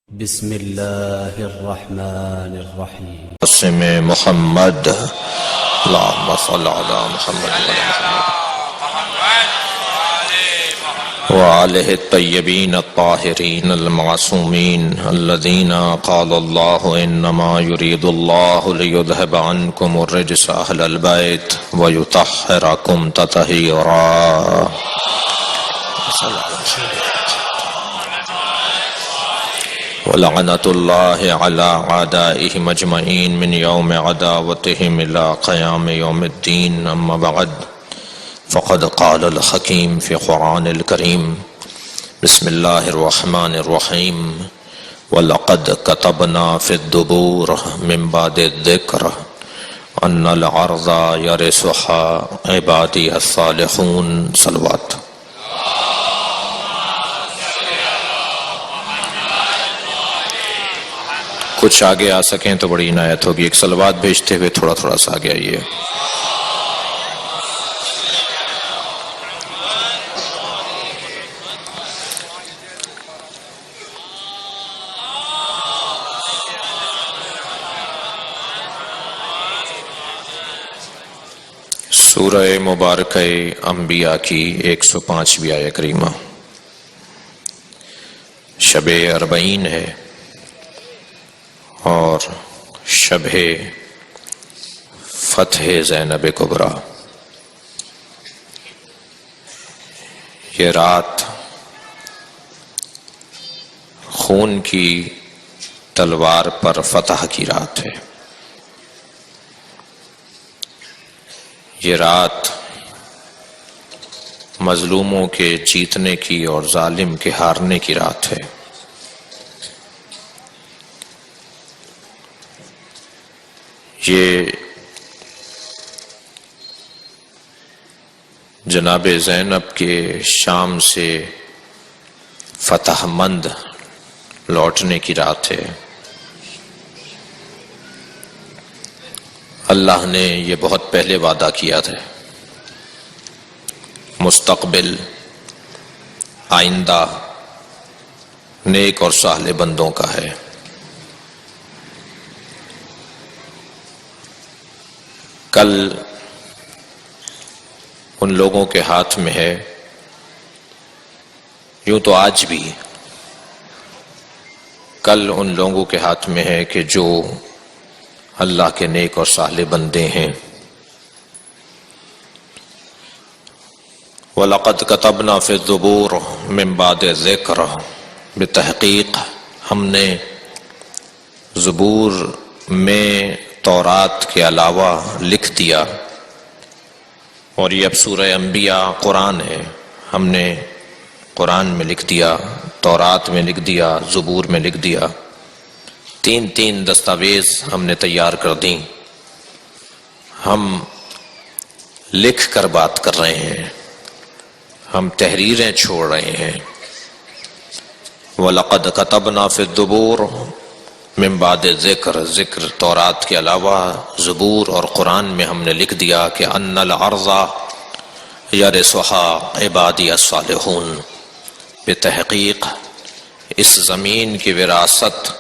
بسم اللہ الرحمن الرحیم قسم محمد اللہم صلی علی محمد وآلہ الطیبین الطاہرین المعصومین الذین قال اللہ انما یرید اللہ لیذہب عنکم الرجس اہل البیت ویطہرکم تطہیرا. وَلَعْنَةُ اللَّهِ عَلَىٰ أَعْدَائِهِمْ أَجْمَعِينَ مِنْ يَوْمِ عَدَاوَتِهِمْ إِلَىٰ قِيَامِ يَوْمِ الدِّينِ. أَمَّا بَعْدُ فَقَدْ قَالَ الْحَكِيمُ فِي الْقُرْآنِ الْكَرِيمِ بسم الله الرحمن الرحيم وَلَقَدْ كَتَبْنَا فِي الزُّبُورِ مِنْ بَعْدِ الذِّكْرِ أَنَّ الْأَرْضَ يَرِثُهَا عِبَادِيَ الصَّالِحُونَ. صلوات. کچھ آگے آ سکیں تو بڑی عنایت ہوگی. ایک صلوات بھیجتے ہوئے تھوڑا تھوڑا سا آگے آئیے. سورہ مبارکہ انبیاء کی 105ویں آیت کریمہ. شب اربعین ہے اور شب فتح زینب کبریٰ. یہ رات خون کی تلوار پر فتح کی رات ہے. یہ رات مظلوموں کے جیتنے کی اور ظالم کے ہارنے کی رات ہے. یہ جناب زینب کے شام سے فتح مند لوٹنے کی رات ہے. اللہ نے یہ بہت پہلے وعدہ کیا تھا. مستقبل آئندہ نیک اور صالح بندوں کا ہے. کل ان لوگوں کے ہاتھ میں ہے، یوں تو آج بھی کل ان لوگوں کے ہاتھ میں ہے کہ جو اللہ کے نیک اور صالح بندے ہیں. وَلَقَدْ كَتَبْنَا فِي الزُّبُورِ مِنْ بَعْدِ الذِّكْرِ. بتحقیق ہم نے زبور میں تورات کے علاوہ لکھ دیا. اور یہ اب سورہ انبیاء قرآن ہے. ہم نے قرآن میں لکھ دیا، تورات میں لکھ دیا، زبور میں لکھ دیا. تین دستاویز ہم نے تیار کر دیں. ہم لکھ کر بات کر رہے ہیں، ہم تحریریں چھوڑ رہے ہیں. وَلَقَدْ كَتَبْنَا فِي الزُّبُورِ من بعد ذکر تورات کے علاوہ زبور اور قرآن میں ہم نے لکھ دیا کہ ان الارض یرثها عبادی الصالحون. بتحقیق اس زمین کی وراثت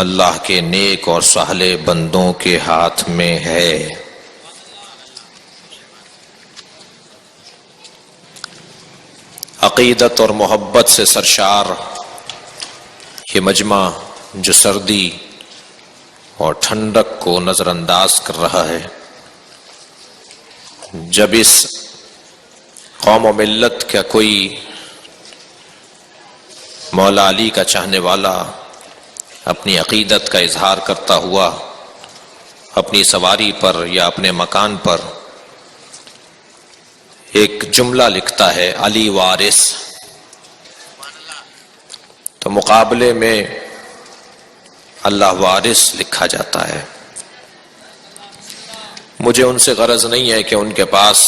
اللہ کے نیک اور صالح بندوں کے ہاتھ میں ہے. عقیدت اور محبت سے سرشار یہ مجمع جو سردی اور ٹھنڈک کو نظر انداز کر رہا ہے، جب اس قوم و ملت کا کوئی مولا علی کا چاہنے والا اپنی عقیدت کا اظہار کرتا ہوا اپنی سواری پر یا اپنے مکان پر ایک جملہ لکھتا ہے علی وارث، تو مقابلے میں اللہ وارث لکھا جاتا ہے. مجھے ان سے غرض نہیں ہے کہ ان کے پاس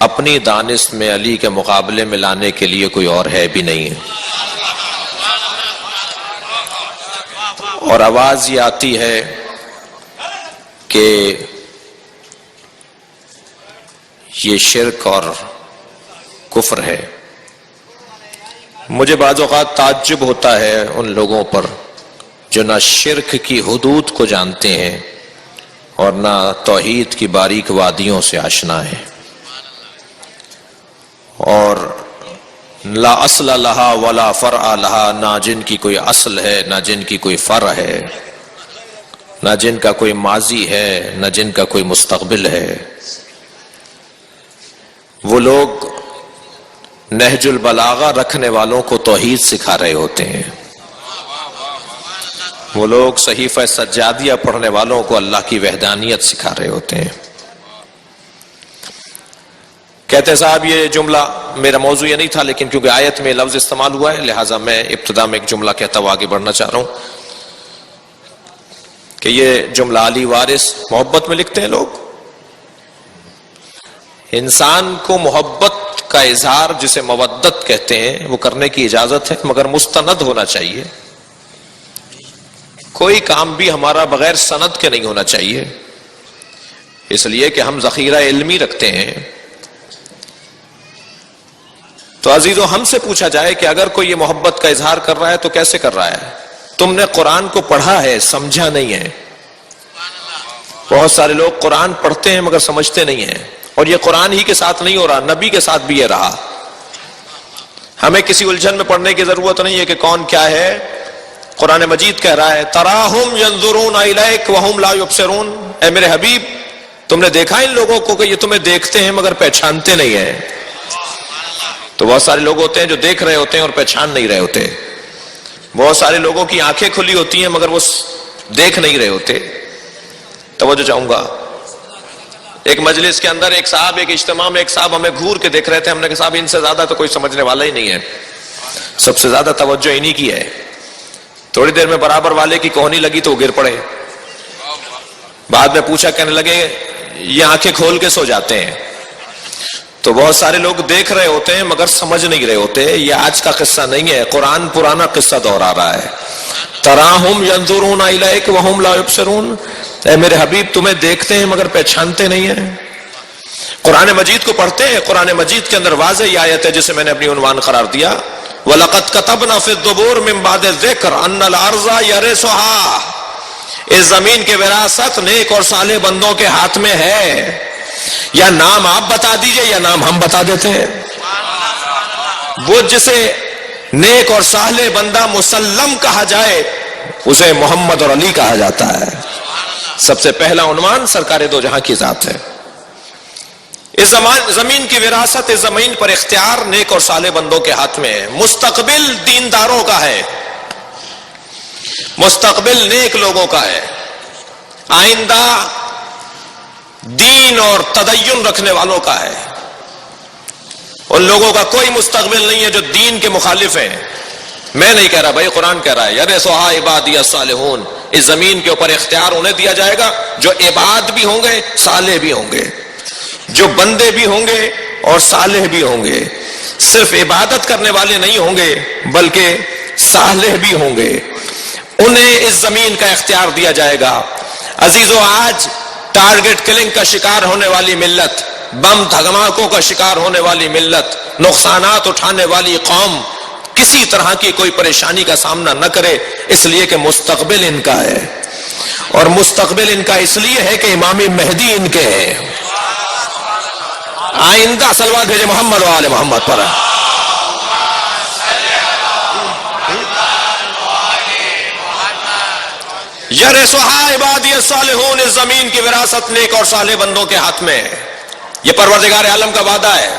اپنی دانست میں علی کے مقابلے میں لانے کے لیے کوئی اور ہے بھی نہیں ہے. اور آواز یہ آتی ہے کہ یہ شرک اور کفر ہے. مجھے بعض اوقات تعجب ہوتا ہے ان لوگوں پر جو نہ شرک کی حدود کو جانتے ہیں اور نہ توحید کی باریک وادیوں سے آشنا ہے، اور لا اصل لہا ولا فرع لہا، نہ جن کی کوئی اصل ہے نہ جن کی کوئی فرع ہے، نہ جن کا کوئی ماضی ہے نہ جن کا کوئی مستقبل ہے۔ وہ لوگ نہج البلاغہ رکھنے والوں کو توحید سکھا رہے ہوتے ہیں، وہ لوگ صحیفہ سجادیہ پڑھنے والوں کو اللہ کی وحدانیت سکھا رہے ہوتے ہیں۔ کہتے ہیں صاحب یہ جملہ میرا موضوع یہ نہیں تھا، لیکن کیونکہ آیت میں لفظ استعمال ہوا ہے لہٰذا میں ابتدا میں ایک جملہ کہتا ہوا آگے بڑھنا چاہ رہا ہوں کہ یہ جملہ علی وارث محبت میں لکھتے ہیں لوگ۔ انسان کو محبت کا اظہار جسے مودت کہتے ہیں وہ کرنے کی اجازت ہے، مگر مستند ہونا چاہیے۔ کوئی کام بھی ہمارا بغیر سند کے نہیں ہونا چاہیے، اس لیے کہ ہم ذخیرہ علمی رکھتے ہیں۔ تو عزیزو، ہم سے پوچھا جائے کہ اگر کوئی یہ محبت کا اظہار کر رہا ہے تو کیسے کر رہا ہے؟ تم نے قرآن کو پڑھا ہے، سمجھا نہیں ہے۔ بہت سارے لوگ قرآن پڑھتے ہیں مگر سمجھتے نہیں ہیں، اور یہ قرآن ہی کے ساتھ نہیں ہو رہا، نبی کے ساتھ بھی یہ رہا۔ ہمیں کسی الجھن میں پڑھنے کی ضرورت نہیں ہے کہ کون کیا ہے۔ قرآن مجید کہہ رہا ہے تراہم ینظرون الیک وہم لا یبصرون، اے میرے حبیب تم نے دیکھا ان لوگوں کو کہ یہ تمہیں دیکھتے ہیں مگر پہچانتے نہیں ہیں۔ تو بہت سارے لوگ ہوتے ہیں جو دیکھ رہے ہوتے ہیں اور پہچان نہیں رہے ہوتے، بہت سارے لوگوں کی آنکھیں کھلی ہوتی ہیں مگر وہ دیکھ نہیں رہے ہوتے۔ توجہ چاہوں گا، ایک مجلس کے اندر ایک صاحب، ایک اجتماع میں ایک صاحب ہمیں گھور کے دیکھ رہے تھے، ہم نے کہا صاحب ان سے زیادہ تو کوئی سمجھنے والا ہی نہیں ہے، سب سے زیادہ توجہ انہی کی ہے۔ تھوڑی دیر میں برابر والے کی کوہنی لگی تو وہ گر پڑے، بعد میں پوچھا، کہنے لگے یہ آنکھیں کھول کے سو جاتے ہیں۔ تو بہت سارے لوگ دیکھ رہے ہوتے ہیں مگر سمجھ نہیں رہے ہوتے۔ یہ آج کا قصہ نہیں ہے، قرآن پرانا قصہ دہرا رہا ہے۔ تراہم ینظرون الیک وہم لا یبصرون، اے میرے حبیب تمہیں دیکھتے ہیں مگر پہچانتے نہیں ہیں۔ قرآن مجید کو پڑھتے ہیں، قرآن مجید کے اندر واضح یہ آیت ہے جسے میں نے اپنی عنوان قرار دیا، وَلَقَدْ كَتَبْنَا فِي الزُّبُورِ مِن بَعْدِ الذِّكْرِ أَنَّ الْأَرْضَ يَرِثُهَا، اس زمین کی وراثت نیک اور صالح بندوں کے ہاتھ میں ہے۔ یا نام آپ بتا دیجئے یا نام ہم بتا دیتے ہیں۔ وہ جسے نیک اور صالح بندہ مسلم کہا جائے اسے محمد اور علی کہا جاتا ہے۔ سب سے پہلا عنوان سرکار دو جہاں کی ذات ہے۔ اس زمین کی وراثت، اس زمین پر اختیار نیک اور صالح بندوں کے ہاتھ میں ہے۔ مستقبل دینداروں کا ہے، مستقبل نیک لوگوں کا ہے، آئندہ دین اور تدین رکھنے والوں کا ہے۔ ان لوگوں کا کوئی مستقبل نہیں ہے جو دین کے مخالف ہیں۔ میں نہیں کہہ رہا بھائی، قرآن کہہ رہا ہے یرثھا عبادی الصالحون، اس زمین کے اوپر اختیار انہیں دیا جائے گا جو عباد بھی ہوں گے صالح بھی ہوں گے، جو بندے بھی ہوں گے اور صالح بھی ہوں گے۔ صرف عبادت کرنے والے نہیں ہوں گے بلکہ صالح بھی ہوں گے، انہیں اس زمین کا اختیار دیا جائے گا۔ عزیزو، آج ٹارگٹ کلنگ کا شکار ہونے والی ملت، بم دھماکوں کا شکار ہونے والی ملت، نقصانات اٹھانے والی قوم کسی طرح کی کوئی پریشانی کا سامنا نہ کرے، اس لیے کہ مستقبل ان کا ہے، اور مستقبل ان کا اس لیے ہے کہ امام مہدی ان کے ہیں۔ آئندہ صلوات بھیجے محمد و آل محمد پر۔ یرثھا عبادی الصالحون، اس زمین کی وراثت نیک اور صالح بندوں کے ہاتھ میں ہے۔ یہ پروردگار عالم کا وعدہ ہے۔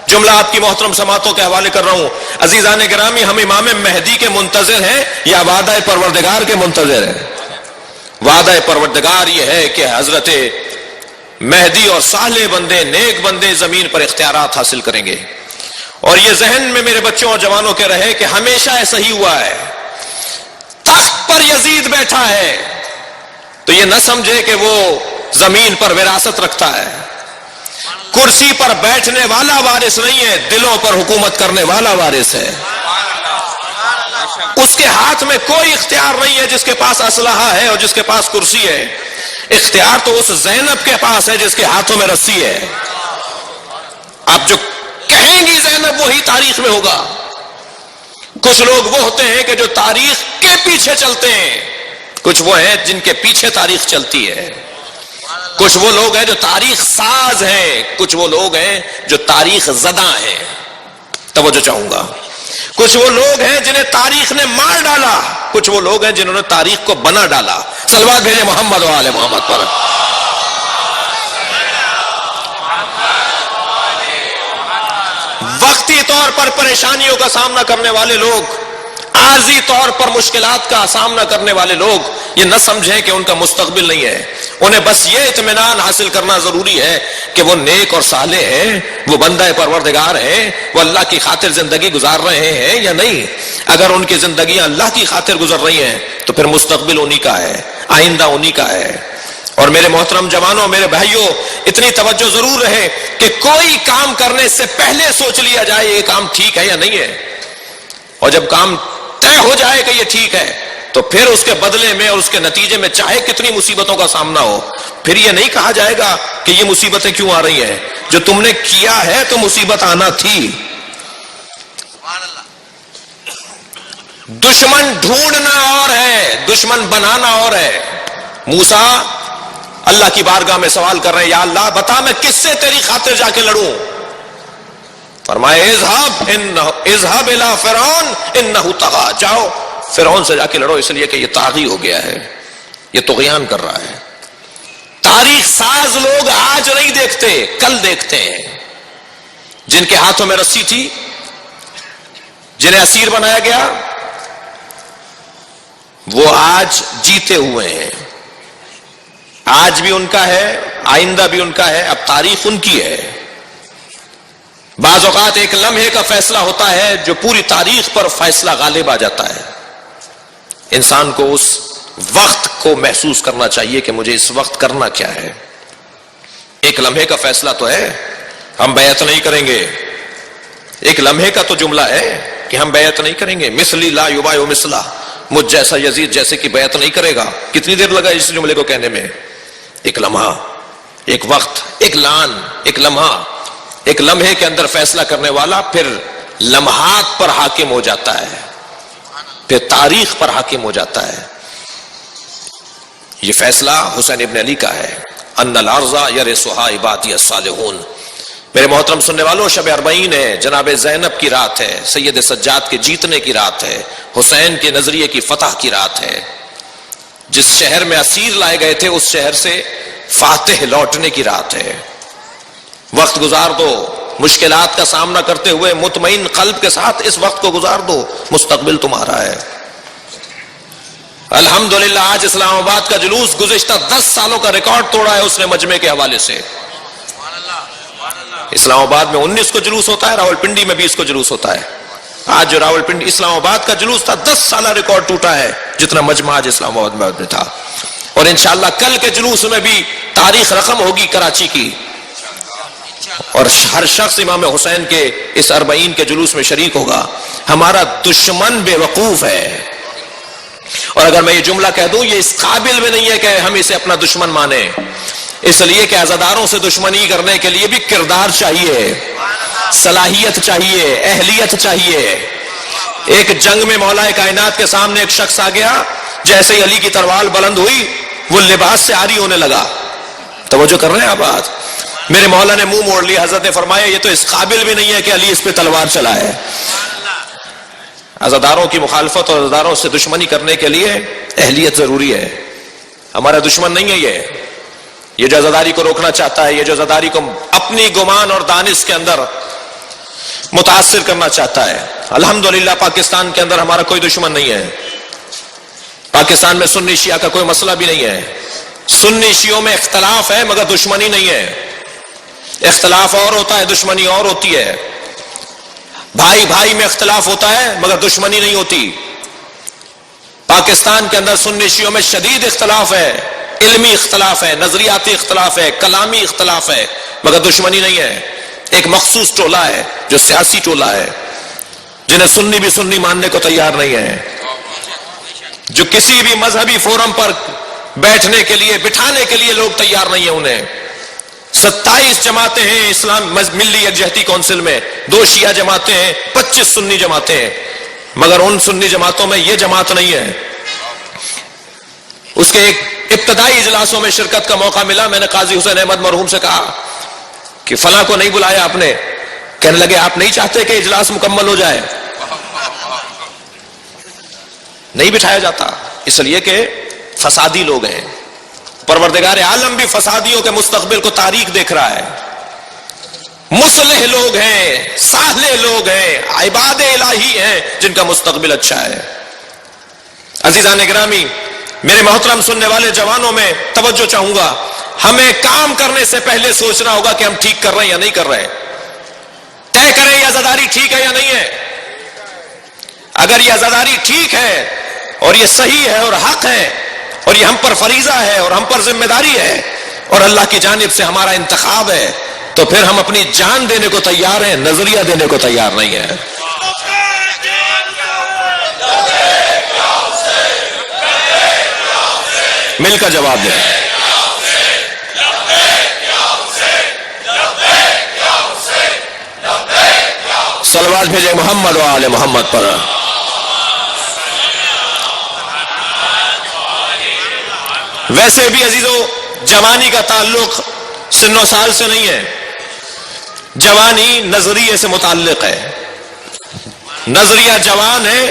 جملہ آپ کی محترم سماعتوں کے حوالے کر رہا ہوں۔ عزیزان گرامی، ہم امام مہدی کے منتظر ہیں یا وعدہ پروردگار کے منتظر ہیں؟ وعدہ پروردگار یہ ہے کہ حضرت مہدی اور صالح بندے، نیک بندے زمین پر اختیارات حاصل کریں گے۔ اور یہ ذہن میں میرے بچوں اور جوانوں کے رہے کہ ہمیشہ ایسا ہی ہوا ہے۔ تخت پر یزید بیٹھا ہے تو یہ نہ سمجھے کہ وہ زمین پر وراثت رکھتا ہے۔ کرسی پر بیٹھنے والا وارث نہیں ہے، دلوں پر حکومت کرنے والا وارث ہے۔ اس کے ہاتھ میں کوئی اختیار نہیں ہے جس کے پاس اسلحہ ہے اور جس کے پاس کرسی ہے۔ اختیار تو اس زینب کے پاس ہے جس کے ہاتھوں میں رسی ہے۔ آپ جو کہیں گی زینب وہی تاریخ میں ہوگا۔ کچھ لوگ وہ ہوتے ہیں کہ جو تاریخ کے پیچھے چلتے ہیں، کچھ وہ ہیں جن کے پیچھے تاریخ چلتی ہے، کچھ وہ لوگ ہیں جو تاریخ ساز ہیں، کچھ وہ لوگ ہیں جو تاریخ زدہ ہیں. توجہ چاہوں گا. کچھ وہ لوگ ہیں جنہیں تاریخ نے مار ڈالا، کچھ وہ لوگ ہیں جنہوں نے تاریخ کو بنا ڈالا. صلوات بھیجے محمد و آل محمد پر. وقتی طور پر پریشانیوں کا سامنا کرنے والے لوگ، عارضی طور پر مشکلات کا سامنا کرنے والے لوگ یہ نہ سمجھیں کہ ان کا مستقبل نہیں ہے. انہیں بس یہ اطمینان حاصل کرنا ضروری ہے کہ وہ نیک اور صالح ہیں، وہ بندہ پروردگار ہیں، وہ اللہ کی خاطر زندگی گزار رہے ہیں یا نہیں. اگر ان کی زندگیاں اللہ کی خاطر گزر رہی ہیں تو پھر مستقبل انہی کا ہے، آئندہ انہی کا ہے. اور میرے محترم جوانوں، میرے بھائیوں، اتنی توجہ ضرور رہے کہ کوئی کام کرنے سے پہلے سوچ لیا جائے یہ کام ٹھیک ہے یا نہیں ہے. اور جب کام طے ہو جائے کہ یہ ٹھیک ہے تو پھر اس کے بدلے میں اور اس کے نتیجے میں چاہے کتنی مصیبتوں کا سامنا ہو، پھر یہ نہیں کہا جائے گا کہ یہ مصیبتیں کیوں آ رہی ہیں. جو تم نے کیا ہے تو مصیبت آنا تھی. دشمن ڈھونڈنا اور ہے، دشمن بنانا اور ہے. موسیٰ اللہ کی بارگاہ میں سوال کر رہے ہیں، یا اللہ بتا میں کس سے تیری خاطر جا کے لڑوں؟ فرمائے اذهب الى فرعون انه طغى، جاؤ فرعون سے جا کے لڑو، اس لیے کہ یہ طاغی ہو گیا ہے، یہ طغیان کر رہا ہے. تاریخ ساز لوگ آج نہیں دیکھتے، کل دیکھتے ہیں. جن کے ہاتھوں میں رسی تھی، جنہیں اسیر بنایا گیا، وہ آج جیتے ہوئے ہیں. آج بھی ان کا ہے، آئندہ بھی ان کا ہے، اب تاریخ ان کی ہے. بعض اوقات ایک لمحے کا فیصلہ ہوتا ہے جو پوری تاریخ پر فیصلہ غالب آ جاتا ہے. انسان کو اس وقت کو محسوس کرنا چاہیے کہ مجھے اس وقت کرنا کیا ہے. ایک لمحے کا فیصلہ تو ہے، ہم بیعت نہیں کریں گے. ایک لمحے کا تو جملہ ہے کہ ہم بیعت نہیں کریں گے. مثلی لا یبایع مثلا، مجھ جیسا یزید جیسے کی بیعت نہیں کرے گا. کتنی دیر لگا اس جملے کو کہنے میں؟ ایک لمحہ، ایک وقت، ایک لان، ایک لمحہ. ایک لمحے کے اندر فیصلہ کرنے والا پھر لمحات پر حاکم ہو جاتا ہے، پھر تاریخ پر حاکم ہو جاتا ہے. یہ فیصلہ حسین ابن علی کا ہے. ان الارض یرثها عبادی الصالحون. میرے محترم سننے والوں، شب اربعین ہے، جناب زینب کی رات ہے، سید سجاد کے جیتنے کی رات ہے، حسین کے نظریے کی فتح کی رات ہے. جس شہر میں اسیر لائے گئے تھے اس شہر سے فاتح لوٹنے کی رات ہے. وقت گزار دو، مشکلات کا سامنا کرتے ہوئے مطمئن قلب کے ساتھ اس وقت کو گزار دو، مستقبل تمہارا ہے. الحمدللہ آج اسلام آباد کا جلوس گزشتہ 10 سالوں کا ریکارڈ توڑا ہے اس نے مجمع کے حوالے سے. اسلام آباد میں 19 کو جلوس ہوتا ہے، راول پنڈی میں 20 کو جلوس ہوتا ہے. آج جو راول پنڈی اسلام آباد کا جلوس تھا 10 سالہ ریکارڈ ٹوٹا ہے جتنا مجمع آج اسلام آباد میں تھا. اور انشاءاللہ کل کے جلوس میں بھی تاریخ رقم ہوگی کراچی کی، اور ہر شخص امام حسین کے اس 40 کے جلوس میں شریک ہوگا. ہمارا دشمن بے وقوف ہے، اور اگر میں یہ جملہ کہہ دوں یہ اس قابل بھی نہیں ہے کہ ہم اسے اپنا دشمن مانیں، اس لیے کہ عزاداروں سے دشمنی کرنے کے لیے بھی کردار چاہیے، صلاحیت چاہیے، اہلیت چاہیے. ایک جنگ میں مولا کائنات کے سامنے ایک شخص آ گیا، جیسے ہی علی کی تلوار بلند ہوئی وہ لباس سے عاری ہونے لگا. توجہ کر رہے ہیں آپ بات؟ میرے مولا نے منہ موڑ لیا. حضرت نے فرمایا یہ تو اس قابل بھی نہیں ہے کہ علی اس پہ تلوار چلائے. عزاداروں کی مخالفت اور عزاداروں سے دشمنی کرنے کے لیے اہلیت ضروری ہے. ہمارا دشمن نہیں ہے یہ جو عزاداری کو روکنا چاہتا ہے، یہ جو عزاداری کو اپنی گمان اور دانش کے اندر متاثر کرنا چاہتا ہے. الحمدللہ پاکستان کے اندر ہمارا کوئی دشمن نہیں ہے. پاکستان میں سنی شیعہ کا کوئی مسئلہ بھی نہیں ہے. سنی شیعوں میں اختلاف ہے مگر دشمنی نہیں ہے. اختلاف اور ہوتا ہے، دشمنی اور ہوتی ہے. بھائی بھائی میں اختلاف ہوتا ہے مگر دشمنی نہیں ہوتی. پاکستان کے اندر سنی شیعوں میں شدید اختلاف ہے، علمی اختلاف ہے، نظریاتی اختلاف ہے، کلامی اختلاف ہے، مگر دشمنی نہیں ہے. ایک مخصوص ٹولہ ہے جو سیاسی ٹولہ ہے، جنہیں سنی بھی سنی ماننے کو تیار نہیں ہے، جو کسی بھی مذہبی فورم پر بیٹھنے کے لیے بٹھانے کے لیے لوگ تیار نہیں ہیں. انہیں 27 جماعتیں ہیں اسلام ملی یکجہتی کونسل میں، 2 شیعہ جماعتیں ہیں، 25 سنی جماعتیں ہیں. مگر ان سنی جماعتوں میں یہ جماعت نہیں ہے. اس کے ایک ابتدائی اجلاسوں میں شرکت کا موقع ملا. میں نے قاضی حسین احمد مرحوم سے کہا کہ فلاں کو نہیں بلایا آپ نے. کہنے لگے آپ نہیں چاہتے کہ اجلاس مکمل ہو جائے؟ نہیں بٹھایا جاتا اس لیے کہ فسادی لوگ ہیں. پروردگار عالم بھی فسادیوں کے مستقبل کو تاریک دیکھ رہا ہے. مصلح لوگ ہیں، صالح لوگ ہیں، عباد الہی ہیں جن کا مستقبل اچھا ہے. عزیزان گرامی، میرے محترم سننے والے جوانوں میں توجہ چاہوں گا. ہمیں کام کرنے سے پہلے سوچنا ہوگا کہ ہم ٹھیک کر رہے ہیں یا نہیں کر رہے. طے کریں یہ عزاداری ٹھیک ہے یا نہیں ہے. اگر یہ عزاداری ٹھیک ہے اور یہ صحیح ہے اور حق ہے اور یہ ہم پر فریضہ ہے اور ہم پر ذمہ داری ہے اور اللہ کی جانب سے ہمارا انتخاب ہے، تو پھر ہم اپنی جان دینے کو تیار ہیں، نظریہ دینے کو تیار نہیں ہیں. مل کر جواب دیں. صلوات بھیجے محمد و آل محمد پر. ویسے بھی عزیزو، جوانی کا تعلق سن و سال سے نہیں ہے. جوانی نظریے سے متعلق ہے. نظریہ جوان ہے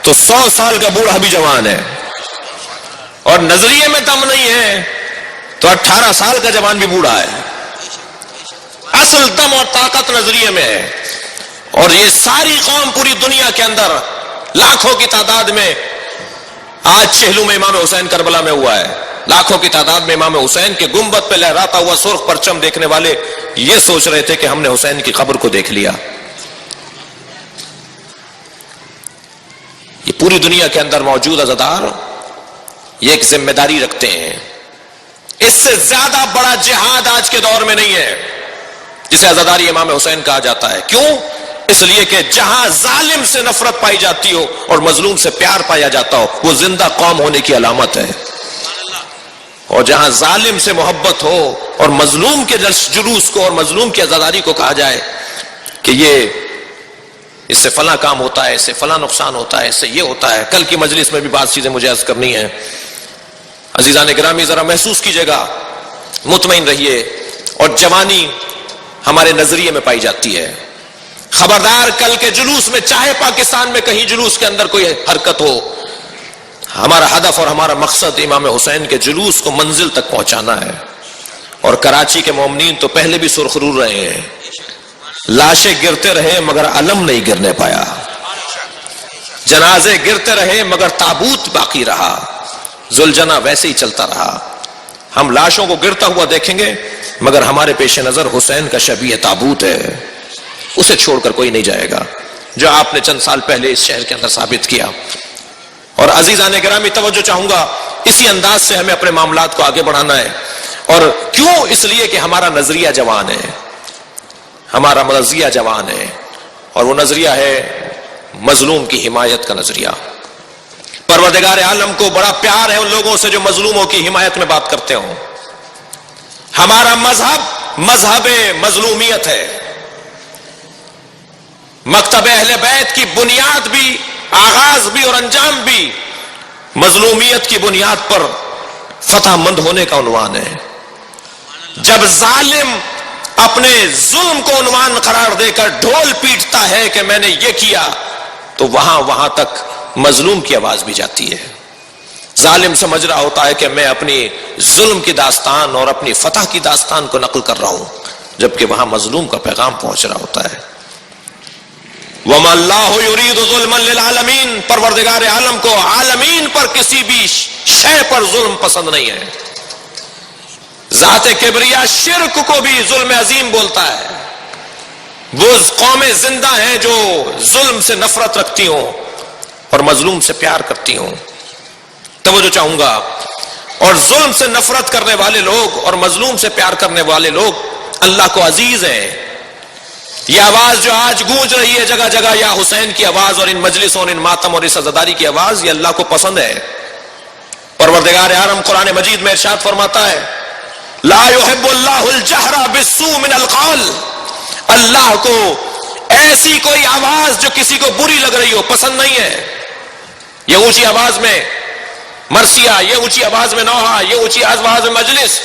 تو 100 سال کا بوڑھا بھی جوان ہے، اور نظریے میں دم نہیں ہے تو 18 سال کا جوان بھی بوڑھا ہے. اصل دم اور طاقت نظریے میں ہے. اور یہ ساری قوم پوری دنیا کے اندر لاکھوں کی تعداد میں، آج چہلم امام حسین کربلا میں ہوا ہے، لاکھوں کی تعداد میں امام حسین کے گنبد پہ لہراتا ہوا سرخ پرچم دیکھنے والے یہ سوچ رہے تھے کہ ہم نے حسین کی قبر کو دیکھ لیا. یہ پوری دنیا کے اندر موجود عزادار یہ ایک ذمہ داری رکھتے ہیں. اس سے زیادہ بڑا جہاد آج کے دور میں نہیں ہے جسے عزاداری امام حسین کہا جاتا ہے. کیوں؟ اس لیے کہ جہاں ظالم سے نفرت پائی جاتی ہو اور مظلوم سے پیار پایا جاتا ہو، وہ زندہ قوم ہونے کی علامت ہے. اور جہاں ظالم سے محبت ہو اور مظلوم کے جلوس کو اور مظلوم کی عزاداری کو کہا جائے کہ یہ اس سے فلاں کام ہوتا ہے، اس سے فلاں نقصان ہوتا ہے، اس سے یہ ہوتا ہے. کل کی مجلس میں بھی بعض چیزیں مجھے عرض کرنی ہیں. عزیزان گرامی، ذرا محسوس کیجئے گا، مطمئن رہیے. اور جوانی ہمارے نظریے میں پائی جاتی ہے. خبردار کل کے جلوس میں، چاہے پاکستان میں کہیں جلوس کے اندر کوئی حرکت ہو، ہمارا ہدف اور ہمارا مقصد امام حسین کے جلوس کو منزل تک پہنچانا ہے. اور کراچی کے مومنین تو پہلے بھی سرخرو رہے ہیں. لاشیں گرتے رہے مگر علم نہیں گرنے پایا، جنازے گرتے رہے مگر تابوت باقی رہا. ذوالجناح ویسے ہی چلتا رہا. ہم لاشوں کو گرتا ہوا دیکھیں گے مگر ہمارے پیش نظر حسین کا شبیہ تابوت ہے، اسے چھوڑ کر کوئی نہیں جائے گا، جو آپ نے چند سال پہلے اس شہر کے اندر ثابت کیا. اور عزیزان گرامی، توجہ چاہوں گا، اسی انداز سے ہمیں اپنے معاملات کو آگے بڑھانا ہے. اور کیوں؟ اس لیے کہ ہمارا نظریہ جوان ہے، ہمارا نظریہ جوان ہے. اور وہ نظریہ ہے مظلوم کی حمایت کا نظریہ. پروردگار عالم کو بڑا پیار ہے ان لوگوں سے جو مظلوموں کی حمایت میں بات کرتے ہوں. ہمارا مذہب مظلومیت ہے. مکتب اہل بیت کی بنیاد بھی، آغاز بھی اور انجام بھی مظلومیت کی بنیاد پر فتح مند ہونے کا عنوان ہے. جب ظالم اپنے ظلم کو عنوان قرار دے کر ڈھول پیٹتا ہے کہ میں نے یہ کیا، تو وہاں تک مظلوم کی آواز بھی جاتی ہے. ظالم سمجھ رہا ہوتا ہے کہ میں اپنی ظلم کی داستان اور اپنی فتح کی داستان کو نقل کر رہا ہوں، جبکہ وہاں مظلوم کا پیغام پہنچ رہا ہوتا ہے. وَمَا اللَّهُ يُرِيدُ ظُلْمًا لِلْعَالَمِينَ، پروردگار عالم کو عالمین پر کسی بھی شے پر ظلم پسند نہیں ہے. ذات کبریا شرک کو بھی ظلم عظیم بولتا ہے. وہ قومیں زندہ ہیں جو ظلم سے نفرت رکھتی ہوں اور مظلوم سے پیار کرتی ہوں. توجہ چاہوں گا. اور ظلم سے نفرت کرنے والے لوگ اور مظلوم سے پیار کرنے والے لوگ اللہ کو عزیز ہیں. یہ آواز جو آج گونج رہی ہے جگہ جگہ، یا حسین کی آواز اور ان مجلسوں اور ان ماتم اور اس عزاداری کی آواز، یہ اللہ کو پسند ہے. پروردگار عالم قرآن مجید میں ارشاد فرماتا ہے، لا يحب اللہ الجہر بالسوء من القول. اللہ کو ایسی کوئی آواز جو کسی کو بری لگ رہی ہو پسند نہیں ہے. یہ اونچی آواز میں مرثیہ، یہ اونچی آواز میں نوحہ، یہ اونچی آواز میں مجلس.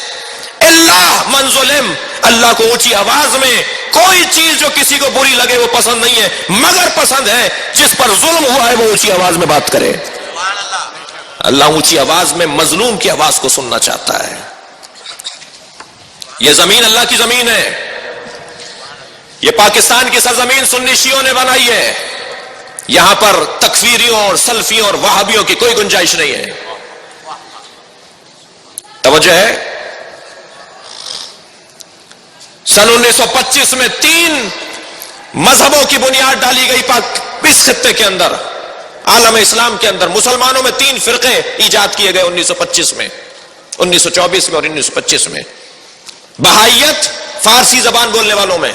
اللہ من ظلم، اللہ کو اونچی آواز میں کوئی چیز جو کسی کو بری لگے وہ پسند نہیں ہے، مگر پسند ہے جس پر ظلم ہوا ہے وہ اونچی آواز میں بات کرے. اللہ اونچی آواز میں مظلوم کی آواز کو سننا چاہتا ہے. یہ زمین اللہ کی زمین ہے. یہ پاکستان کی سرزمین سنی شیعوں نے بنائی ہے. یہاں پر تکفیریوں اور سلفیوں اور وہابیوں کی کوئی گنجائش نہیں ہے. توجہ ہے. سن 1925 میں 3 مذہبوں کی بنیاد ڈالی گئی اس خطے کے اندر، عالم اسلام کے اندر. مسلمانوں میں 3 فرقے ایجاد کیے گئے 1925 میں، 1924 میں اور 1925 میں. بہائیت فارسی زبان بولنے والوں میں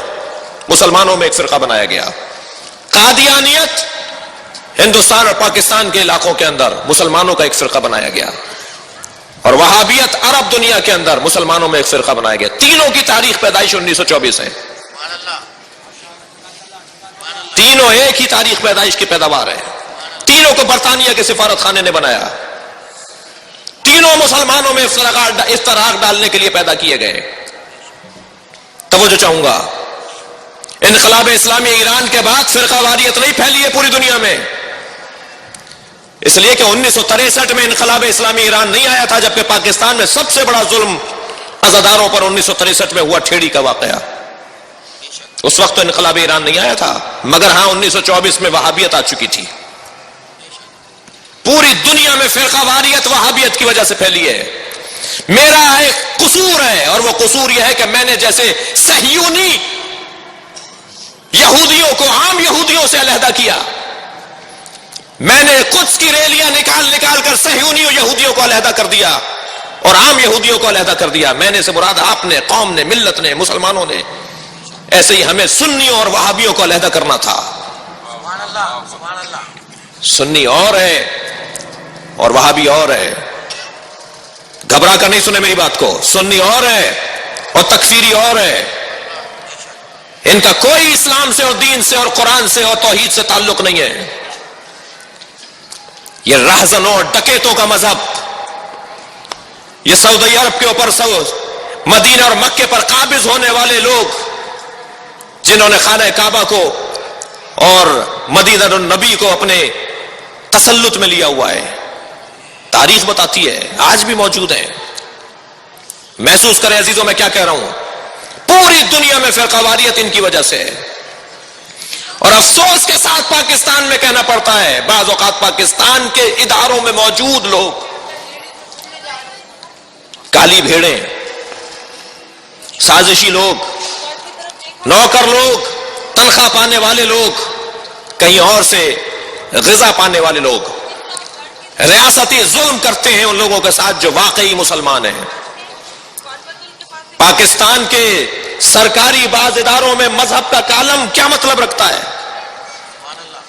مسلمانوں میں ایک فرقہ بنایا گیا. قادیانیت ہندوستان اور پاکستان کے علاقوں کے اندر مسلمانوں کا ایک فرقہ بنایا گیا. اور وہابیت عرب دنیا کے اندر مسلمانوں میں ایک فرقہ بنایا گیا. تینوں کی تاریخ پیدائش 1924 ہے. تینوں ایک ہی تاریخ پیدائش کی پیداوار ہے. تینوں کو برطانیہ کے سفارت خانے نے بنایا. تینوں مسلمانوں میں افتراق ڈالنے کے لیے پیدا کیے گئے. توجہ چاہوں گا، انقلاب اسلامی ایران کے بعد فرقہ واریت نہیں پھیلی ہے پوری دنیا میں، اس لیے کہ 1963 میں انقلاب اسلامی ایران نہیں آیا تھا، جبکہ پاکستان میں سب سے بڑا ظلم عزاداروں پر 1963 میں ہوا، ٹھیڑی کا واقعہ. اس وقت تو انقلاب ایران نہیں آیا تھا، مگر ہاں 1924 میں وہابیت آ چکی تھی. پوری دنیا میں فرقہ واریت وہابیت کی وجہ سے پھیلی ہے. میرا ایک قصور ہے، اور وہ قصور یہ ہے کہ میں نے جیسے صہیونی یہودیوں کو عام یہودیوں سے علیحدہ کیا، میں نے قدس کی ریلیاں نکال کر صہیونی یہودیوں کو علیحدہ کر دیا اور عام یہودیوں کو علیحدہ کر دیا. میں نے سے مراد آپ نے، قوم نے، ملت نے، مسلمانوں نے. ایسے ہی ہمیں سنیوں اور وہابیوں کو علیحدہ کرنا تھا. سنی اور ہے اور وہابی اور ہے. گھبرا کر نہیں سنے میری بات کو. سنی اور ہے اور تکفیری اور ہے. ان کا کوئی اسلام سے اور دین سے اور قرآن سے اور توحید سے تعلق نہیں ہے. یہ رہزنوں اور ڈکیتوں کا مذہب، یہ سعودی عرب کے اوپر مدینہ اور مکے پر قابض ہونے والے لوگ، جنہوں نے خانہ کعبہ کو اور مدینہ النبی کو اپنے تسلط میں لیا ہوا ہے. تاریخ بتاتی ہے، آج بھی موجود ہیں. محسوس کریں عزیزوں میں کیا کہہ رہا ہوں. پوری دنیا میں فرقہ واریت ان کی وجہ سے ہے. اور افسوس کے ساتھ پاکستان میں کہنا پڑتا ہے، بعض اوقات پاکستان کے اداروں میں موجود لوگ، کالی بھیڑیں، سازشی لوگ، نوکر لوگ، تنخواہ پانے والے لوگ، کہیں اور سے غذا پانے والے لوگ ریاستی ظلم کرتے ہیں ان لوگوں کے ساتھ جو واقعی مسلمان ہیں. پاکستان کے سرکاری بعض اداروں میں مذہب کا کالم کیا مطلب رکھتا ہے.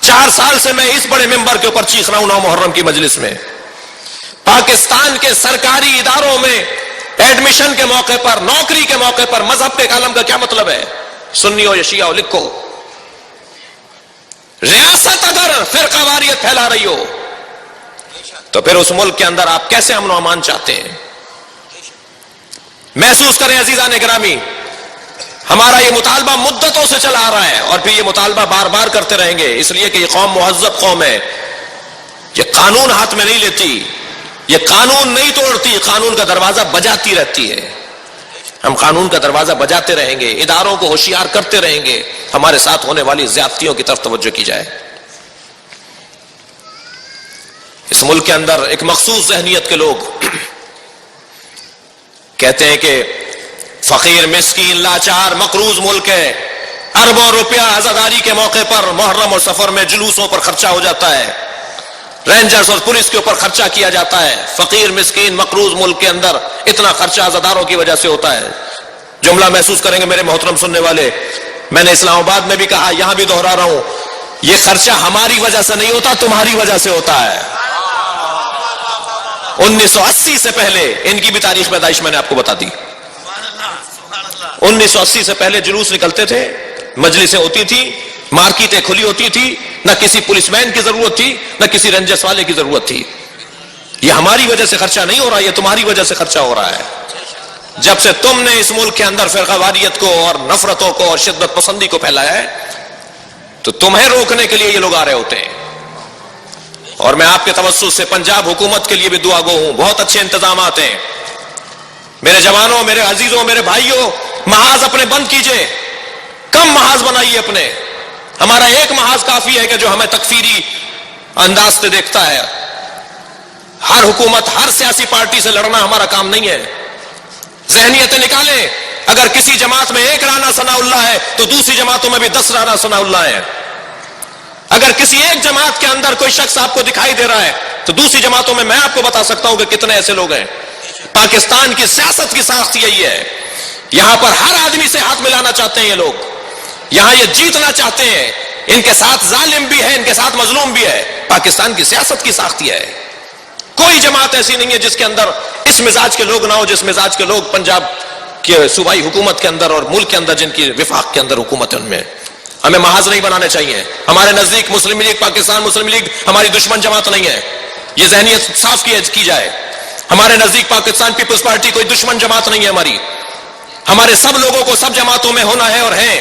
4 سال سے میں اس بڑے ممبر کے اوپر چیخ رہا ہوں 9 محرم کی مجلس میں. پاکستان کے سرکاری اداروں میں ایڈمیشن کے موقع پر، نوکری کے موقع پر مذہب کے کالم کا کیا مطلب ہے. سنی ہو یا شیعہ ہو لکھو. ریاست اگر فرقہ واریت پھیلا رہی ہو تو پھر اس ملک کے اندر آپ کیسے امن و امان چاہتے ہیں. محسوس کریں عزیزان گرامی، ہمارا یہ مطالبہ مدتوں سے چلا آ رہا ہے اور پھر یہ مطالبہ بار بار کرتے رہیں گے، اس لیے کہ یہ قوم مہذب قوم ہے. یہ قانون ہاتھ میں نہیں لیتی، یہ قانون نہیں توڑتی، قانون کا دروازہ بجاتی رہتی ہے. ہم قانون کا دروازہ بجاتے رہیں گے، اداروں کو ہوشیار کرتے رہیں گے. ہمارے ساتھ ہونے والی زیادتیوں کی طرف توجہ کی جائے. اس ملک کے اندر ایک مخصوص ذہنیت کے لوگ کہتے ہیں کہ فقیر، مسکین، لاچار، مقروض ملک ہے، اربوں روپیہ عزاداری کے موقع پر محرم اور سفر میں جلوسوں پر خرچہ ہو جاتا ہے، رینجرز اور پولیس کے اوپر خرچہ کیا جاتا ہے. فقیر، مسکین، مقروض ملک کے اندر اتنا خرچہ عزاداروں کی وجہ سے ہوتا ہے. جملہ محسوس کریں گے میرے محترم سننے والے، میں نے اسلام آباد میں بھی کہا، یہاں بھی دوہرا رہا ہوں، یہ خرچہ ہماری وجہ سے نہیں ہوتا، تمہاری وجہ سے ہوتا ہے. 1980 سے پہلے ان کی بھی تاریخ پیدائش میں نے آپ کو بتا دی. 1980 سے پہلے جلوس نکلتے تھے، مجلسیں ہوتی تھی، مارکیٹیں کھلی ہوتی تھی، نہ کسی پولیس مین کی ضرورت تھی، نہ کسی رنجس والے کی ضرورت تھی. یہ ہماری وجہ سے خرچہ نہیں ہو رہا، یہ تمہاری وجہ سے خرچہ ہو رہا ہے. جب سے تم نے اس ملک کے اندر فرقہ واریت کو اور نفرتوں کو اور شدت پسندی کو پھیلایا ہے تو تمہیں روکنے کے لیے یہ لوگ آ رہے ہوتے ہیں. اور میں آپ کے توسط سے پنجاب حکومت کے لیے بھی دعا گو ہوں. بہت اچھے انتظامات ہیں. میرے جوانوں، میرے عزیزوں، میرے بھائیوں، محاذ اپنے بند کیجئے، کم محاذ بنائیے اپنے. ہمارا ایک محاذ کافی ہے کہ جو ہمیں تکفیری انداز سے دیکھتا ہے. ہر حکومت، ہر سیاسی پارٹی سے لڑنا ہمارا کام نہیں ہے. ذہنیتیں نکالیں. اگر کسی جماعت میں ایک رانا ثناء اللہ ہے تو دوسری جماعتوں میں بھی 10 رانا ثناء اللہ ہے. اگر کسی ایک جماعت کے اندر کوئی شخص آپ کو دکھائی دے رہا ہے تو دوسری جماعتوں میں آپ کو بتا سکتا ہوں کہ کتنے ایسے لوگ ہیں. پاکستان کی سیاست کی ساخت یہی ہے. یہاں پر ہر آدمی سے ہاتھ ملانا چاہتے ہیں یہ لوگ. یہاں یہ جیتنا چاہتے ہیں. ان کے ساتھ ظالم بھی ہے، ان کے ساتھ مظلوم بھی ہے. پاکستان کی سیاست کی ساخت یہ ہے. کوئی جماعت ایسی نہیں ہے جس کے اندر اس مزاج کے لوگ نہ ہو جس مزاج کے لوگ پنجاب کے صوبائی حکومت کے اندر اور ملک کے اندر جن کی وفاق کے اندر حکومت ہے ان میں. ہمیں محاذ نہیں بنانے چاہیے. ہمارے نزدیک مسلم لیگ، پاکستان مسلم لیگ ہماری دشمن جماعت نہیں ہے. یہ ذہنیت صاف کی جائے. ہمارے نزدیک پاکستان پیپلز پارٹی کوئی دشمن جماعت نہیں ہے ہماری. ہمارے سب لوگوں کو سب جماعتوں میں ہونا ہے اور ہیں،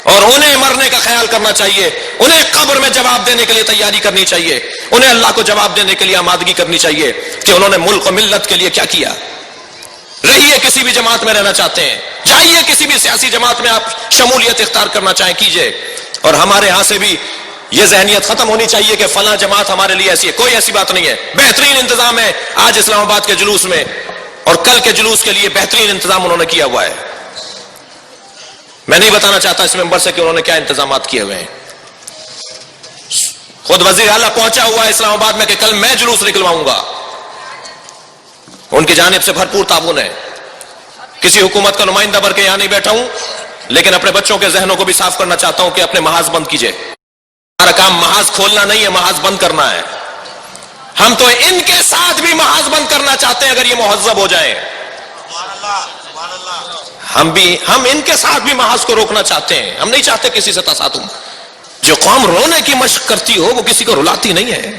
اور انہیں مرنے کا خیال کرنا چاہیے. انہیں قبر میں جواب دینے کے لیے تیاری کرنی چاہیے. انہیں اللہ کو جواب دینے کے لیے آمادگی کرنی چاہیے کہ انہوں نے ملک و ملت کے لیے کیا کیا. رہیے کسی بھی جماعت میں رہنا چاہتے ہیں، جائیے کسی بھی سیاسی جماعت میں آپ شمولیت اختیار کرنا چاہیں کیجئے. اور ہمارے ہاں سے بھی یہ ذہنیت ختم ہونی چاہیے کہ فلاں جماعت ہمارے لیے ایسی ہے. کوئی ایسی بات نہیں ہے. بہترین انتظام ہے آج اسلام آباد کے جلوس میں، اور کل کے جلوس کے لیے بہترین انتظام انہوں نے کیا ہوا ہے. میں نہیں بتانا چاہتا اس ممبر سے کہ انہوں نے کیا انتظامات کیے ہوئے ہیں. خود وزیر اعلیٰ پہنچا ہوا ہے اسلام آباد میں کہ کل میں جلوس نکلواؤں گا. ان کی جانب سے بھرپور تعاون ہے. کسی حکومت کا نمائندہ بن کے یہاں نہیں بیٹھا ہوں، لیکن اپنے بچوں کے ذہنوں کو بھی صاف کرنا چاہتا ہوں کہ اپنے محاذ بند کیجئے. ہمارا کام محاذ کھولنا نہیں ہے، محاذ بند کرنا ہے. ہم تو ان کے ساتھ بھی محاذ بند کرنا چاہتے ہیں اگر یہ مہذب ہو جائیں. ہم ان کے ساتھ بھی محاذ کو روکنا چاہتے ہیں. ہم نہیں چاہتے کسی سے تصادم. جو قوم رونے کی مشق کرتی ہو وہ کسی کو رلاتی نہیں ہے.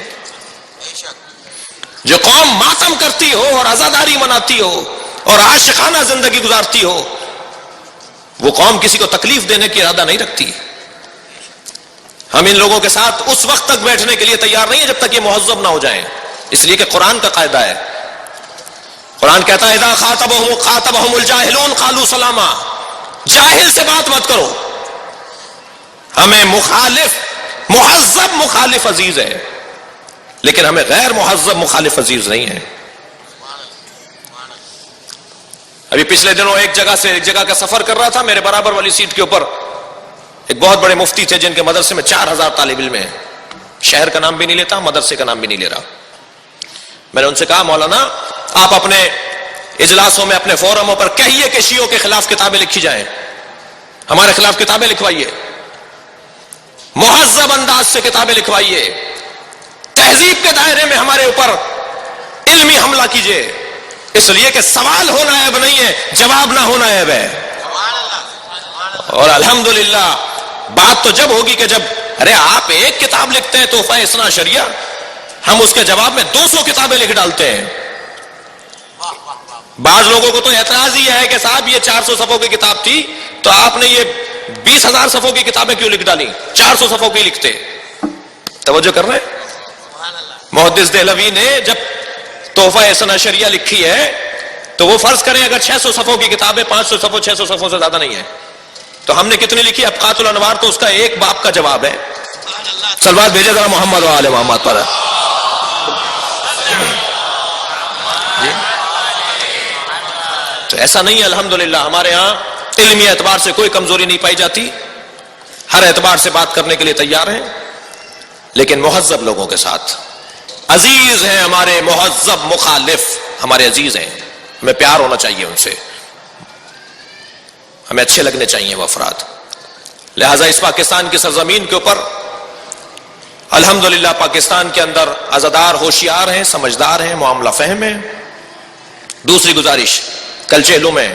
جو قوم ماتم کرتی ہو اور عزاداری مناتی ہو اور عاشقانہ زندگی گزارتی ہو وہ قوم کسی کو تکلیف دینے کی ارادہ نہیں رکھتی. ہم ان لوگوں کے ساتھ اس وقت تک بیٹھنے کے لیے تیار نہیں ہے جب تک یہ مہذب نہ ہو جائیں. اس لیے کہ قرآن کا قاعدہ ہے. قرآن کہتا ہے اذا خاطبهم الجاہلون قالوا سلاما. جاہل سے بات مت کرو. ہمیں مہذب مخالف عزیز ہے، لیکن ہمیں غیر مہذب مخالف عزیز نہیں ہے. ابھی پچھلے دنوں ایک جگہ سے ایک جگہ کا سفر کر رہا تھا. میرے برابر والی سیٹ کے اوپر ایک بہت بڑے مفتی تھے جن کے مدرسے میں 4000 طالب علم ہیں. شہر کا نام بھی نہیں لیتا، مدرسے کا نام بھی نہیں لے رہا. میں نے ان سے کہا مولانا آپ اپنے اجلاسوں میں اپنے فورموں پر کہیے کہ شیعوں کے خلاف کتابیں لکھی جائیں، ہمارے خلاف کتابیں لکھوائیے، مہذب انداز سے کتابیں لکھوائیے، تہذیب کے دائرے میں ہمارے اوپر علمی حملہ کیجیے. اس لیے کہ سوال ہونا عیب نہیں ہے، جواب نہ ہونا عیب ہے. اور الحمدللہ بات تو جب ہوگی کہ جب ارے آپ ایک کتاب لکھتے ہیں تحفہ اثنا عشریہ، ہم اس کے جواب میں 200 کتابیں لکھ ڈالتے ہیں. بعض لوگوں کو تو اعتراض ہی ہے کہ صاحب یہ 400 صفحوں کی کتاب تھی تو آپ نے یہ 20,000 صفحوں کی کتابیں کیوں لکھ ڈالی؟ 400 صفحوں کی لکھتے. توجہ کر رہے ہیں؟ محدث دہلوی نے جب تحفہ اثنا عشریہ لکھی ہے تو وہ فرض کریں اگر 600 صفحوں کی کتابیں 500 صفحوں 600 صفحوں سے زیادہ نہیں ہے تو ہم نے کتنی لکھی؟ ابقات الانوار تو اس کا ایک باب کا جواب ہے. صلوات بھیجے ذرا محمد و آل محمد پر. تو ایسا نہیں ہے. الحمدللہ ہمارے ہاں علمی اعتبار سے کوئی کمزوری نہیں پائی جاتی. ہر اعتبار سے بات کرنے کے لیے تیار ہیں، لیکن مہذب لوگوں کے ساتھ. عزیز ہیں ہمارے مہذب مخالف، ہمارے عزیز ہیں، ہمیں پیار ہونا چاہیے ان سے، ہمیں اچھے لگنے چاہیے وہ افراد. لہٰذا اس پاکستان کی سرزمین کے اوپر الحمدللہ پاکستان کے اندر عزادار ہوشیار ہیں، سمجھدار ہیں، معاملہ فہم ہیں. دوسری گزارش، کل چہلوں میں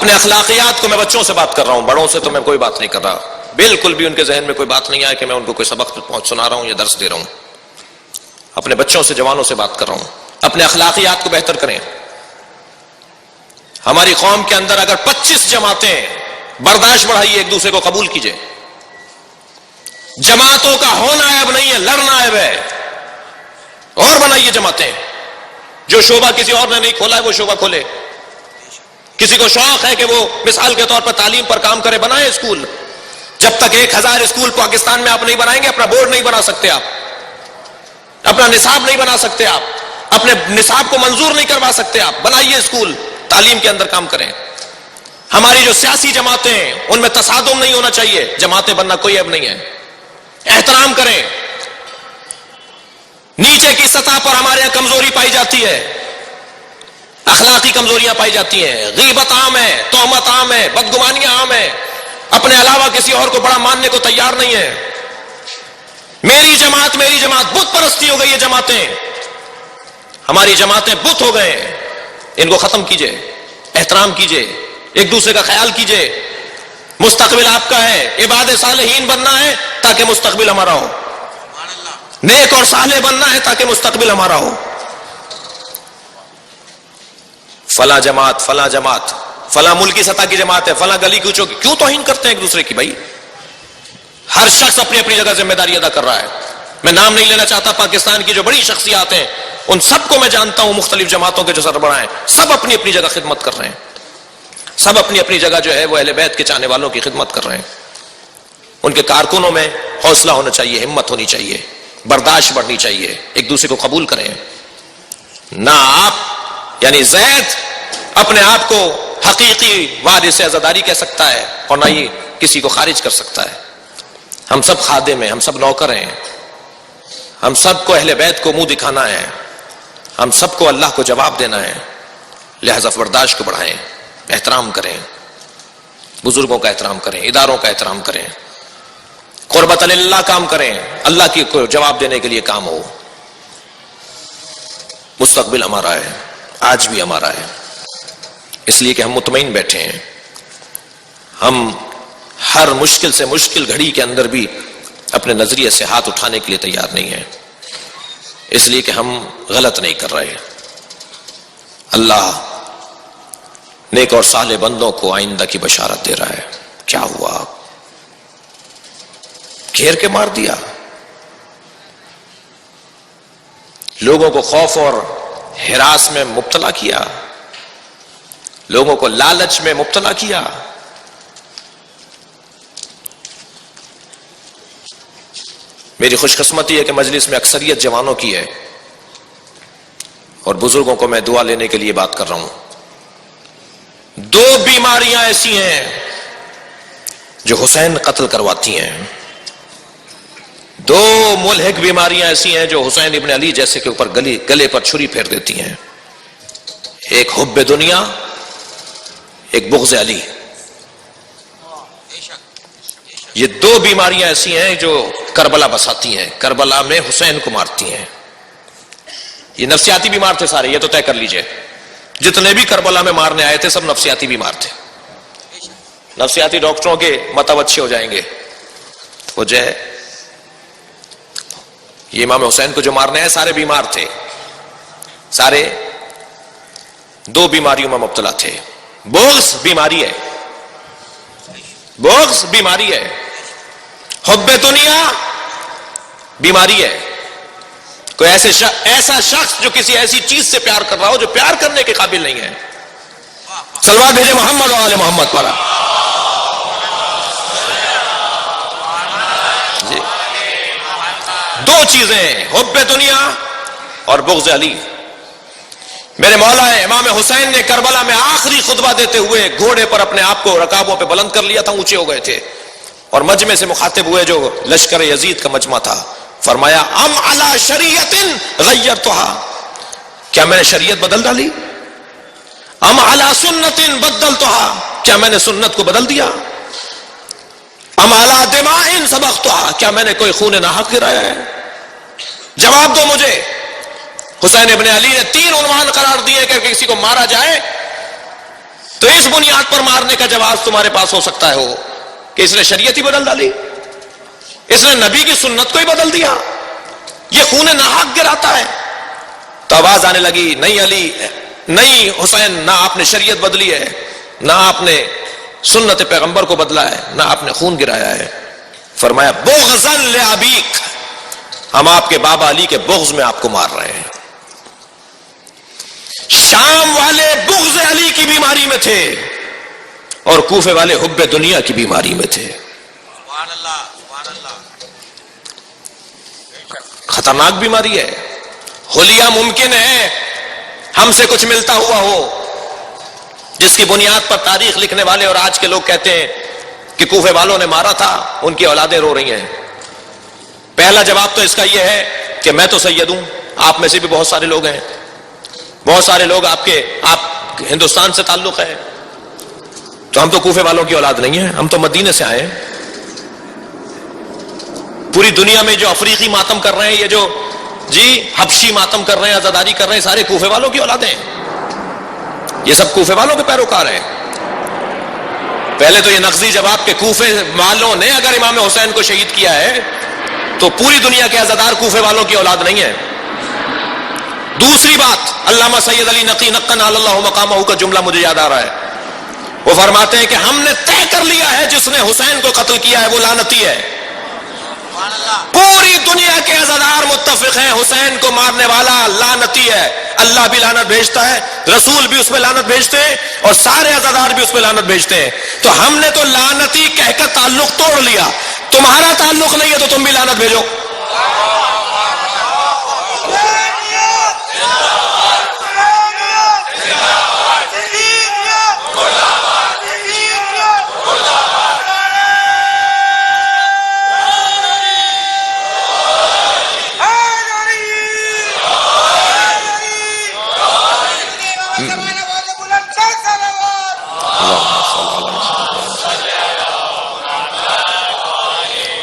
اپنے اخلاقیات کو میں بچوں سے بات کر رہا ہوں، بڑوں سے تو میں کوئی بات نہیں کر رہا، بالکل بھی ان کے ذہن میں کوئی بات نہیں آئے کہ میں ان کو کوئی سبق سنا رہا ہوں یا درس دے رہا ہوں. اپنے بچوں سے، جوانوں سے بات کر رہا ہوں. اپنے اخلاقیات کو بہتر کریں. ہماری قوم کے اندر اگر 25 جماعتیں، برداشت بڑھائیے، ایک دوسرے کو قبول کیجئے. جماعتوں کا ہونا عیب نہیں ہے، لڑنا عیب ہے. اور بنائیے جماعتیں. جو شعبہ کسی اور نے نہیں کھولا ہے وہ شعبہ کھولے. کسی کو شوق ہے کہ وہ مثال کے طور پر تعلیم پر کام کرے، بنائے اسکول. جب تک 1000 اسکول پاکستان میں آپ نہیں بنائیں گے، اپنا بورڈ نہیں بنا سکتے، آپ اپنا نصاب نہیں بنا سکتے، آپ اپنے نصاب کو منظور نہیں کروا سکتے. آپ بنائیے اسکول، تعلیم کے اندر کام کریں. ہماری جو سیاسی جماعتیں ہیں ان میں تصادم نہیں ہونا چاہیے. جماعتیں بننا کوئی عیب نہیں ہے. احترام کریں. نیچے کی سطح پر ہمارے یہاں کمزوری پائی جاتی ہے، اخلاقی کمزوریاں پائی جاتی ہیں. غیبت عام ہے، تہمت عام ہے، بدگمانیاں عام ہیں. اپنے علاوہ کسی اور کو بڑا ماننے کو تیار نہیں ہے. میری جماعت، میری جماعت، بت پرستی ہو گئی ہے. جماعتیں، ہماری جماعتیں بت ہو گئے ہیں. ان کو ختم کیجئے. احترام کیجئے، ایک دوسرے کا خیال کیجئے. مستقبل آپ کا ہے. عباد صالحین بننا ہے تاکہ مستقبل ہمارا ہو. نیک اور صالح بننا ہے تاکہ مستقبل ہمارا ہو. فلاں جماعت، فلاں جماعت، فلاں ملکی سطح کی جماعت ہے، فلاں گلی کوچوں کی، کیوں توہین کرتے ہیں ایک دوسرے کی؟ بھائی ہر شخص اپنی اپنی جگہ ذمہ داری ادا کر رہا ہے. میں نام نہیں لینا چاہتا. پاکستان کی جو بڑی شخصیات ہیں ان سب کو میں جانتا ہوں. مختلف جماعتوں کے جو سربراہ ہیں سب اپنی اپنی جگہ خدمت کر رہے ہیں. سب اپنی اپنی جگہ جو ہے وہ اہل بیت کے چاہنے والوں کی خدمت کر رہے ہیں. ان کے کارکنوں میں حوصلہ ہونا چاہیے، ہمت ہونی چاہیے، برداشت بڑھنی چاہیے. ایک دوسرے کو قبول کریں. نہ آپ یعنی زید اپنے آپ کو حقیقی وارث عزاداری کہہ سکتا ہے اور نہ ہی کسی کو خارج کر سکتا ہے. ہم سب خادم ہیں، ہم سب نوکر ہیں. ہم سب کو اہل بیت کو منہ دکھانا ہے. ہم سب کو اللہ کو جواب دینا ہے. لہذا برداشت کو بڑھائیں، احترام کریں، بزرگوں کا احترام کریں، اداروں کا احترام کریں، قربت اللہ کام کریں. اللہ کی کو جواب دینے کے لیے کام ہو. مستقبل ہمارا ہے، آج بھی ہمارا ہے. اس لیے کہ ہم مطمئن بیٹھے ہیں. ہم ہر مشکل سے مشکل گھڑی کے اندر بھی اپنے نظریے سے ہاتھ اٹھانے کے لیے تیار نہیں ہیں. اس لیے کہ ہم غلط نہیں کر رہے. اللہ نیک اور صالح بندوں کو آئندہ کی بشارت دے رہا ہے. کیا ہوا؟ گھیر کے مار دیا. لوگوں کو خوف اور ہراس میں مبتلا کیا، لوگوں کو لالچ میں مبتلا کیا. میری خوش قسمتی ہے کہ مجلس میں اکثریت جوانوں کی ہے اور بزرگوں کو میں دعا لینے کے لیے بات کر رہا ہوں. 2 بیماریاں ایسی ہیں جو حسین قتل کرواتی ہیں. 2 ملحق بیماریاں ایسی ہیں جو حسین ابن علی جیسے کے اوپر گلے پر چھری پھیر دیتی ہیں. ایک حب دنیا، ایک بغض علی. یہ 2 بیماریاں ایسی ہیں جو کربلا بساتی ہیں، کربلا میں حسین کو مارتی ہیں. یہ نفسیاتی بیمار تھے سارے، یہ تو طے کر لیجئے. جتنے بھی کربلا میں مارنے آئے تھے سب نفسیاتی بیمار تھے. نفسیاتی ڈاکٹروں کے مطب اچھے ہو جائیں گے. وہ جو ہے یہ امام حسین کو جو مارنے آئے سارے بیمار تھے. سارے 2 بیماریوں میں مبتلا تھے. بغض بیماری ہے، بغض بیماری ہے. حب دنیا بیماری ہے. کوئی ایسا شخص جو کسی ایسی چیز سے پیار کر رہا ہو جو پیار کرنے کے قابل نہیں ہے. صلوات بھیجے محمد و آل محمد پر. جی 2 چیزیں، حب دنیا اور بغض علی. میرے مولا امام حسین نے کربلا میں آخری خطبہ دیتے ہوئے گھوڑے پر اپنے آپ کو رکابوں پہ بلند کر لیا تھا، اونچے ہو گئے تھے اور مجمع سے مخاطب ہوئے جو لشکر یزید کا مجمع تھا. فرمایا ام علی شریعت غیرتها، کیا میں نے شریعت بدل ڈالی؟ ام علی سنت بدلتها، کیا میں نے سنت کو بدل دیا؟ ام علی دماء سبقتها، کیا میں نے کوئی خون ناحق گرایا ہے؟ جواب دو مجھے. حسین ابن علی نے 3 عنوان قرار دیے کہ کسی کو مارا جائے تو اس بنیاد پر مارنے کا جواز تمہارے پاس ہو سکتا ہے ہو کہ اس نے شریعت ہی بدل ڈالی، اس نے نبی کی سنت کو ہی بدل دیا، یہ خون ناحق گراتا ہے. تو آواز آنے لگی نہیں علی، نہیں حسین، نہ آپ نے شریعت بدلی ہے، نہ آپ نے سنت پیغمبر کو بدلا ہے، نہ آپ نے خون گرایا ہے. فرمایا بغضا لابیک، ہم آپ کے بابا علی کے بغض میں آپ کو مار رہے ہیں. شام والے بغض علی کی بیماری میں تھے اور کوفے والے حب دنیا کی بیماری میں تھے. خطرناک بیماری ہے. حلیہ ممکن ہے ہم سے کچھ ملتا ہوا ہو جس کی بنیاد پر تاریخ لکھنے والے اور آج کے لوگ کہتے ہیں کہ کوفے والوں نے مارا تھا، ان کی اولادیں رو رہی ہیں. پہلا جواب تو اس کا یہ ہے کہ میں تو سید ہوں، آپ میں سے بھی بہت سارے لوگ ہیں، بہت سارے لوگ آپ ہندوستان سے تعلق ہے، تو ہم تو کوفے والوں کی اولاد نہیں ہیں، ہم تو مدینے سے آئے ہیں. پوری دنیا میں جو افریقی ماتم کر رہے ہیں، یہ جو حبشی ماتم کر رہے ہیں، عزاداری کر رہے ہیں، سارے کوفے والوں کی اولادیں ہیں. یہ سب کوفے والوں کے پیروکار ہیں. پہلے تو یہ نقضی جواب کہ کوفے والوں نے اگر امام حسین کو شہید کیا ہے تو پوری دنیا کے عزادار کوفے والوں کی اولاد نہیں ہے. دوسری بات، علامہ سید علی نقی نقن اللہ مقامہ کا جملہ مجھے یاد آ رہا ہے. وہ فرماتے ہیں کہ ہم نے طے کر لیا ہے جس نے حسین کو قتل کیا ہے وہ لعنتی ہے. پوری دنیا کے عزادار متفق ہیں حسین کو مارنے والا لعنتی ہے. اللہ بھی لعنت بھیجتا ہے، رسول بھی اس پہ لعنت بھیجتے ہیں، اور سارے عزادار بھی اس پہ لعنت بھیجتے ہیں. تو ہم نے تو لعنتی کہہ کر تعلق توڑ لیا. تمہارا تعلق نہیں ہے تو تم بھی لعنت بھیجو.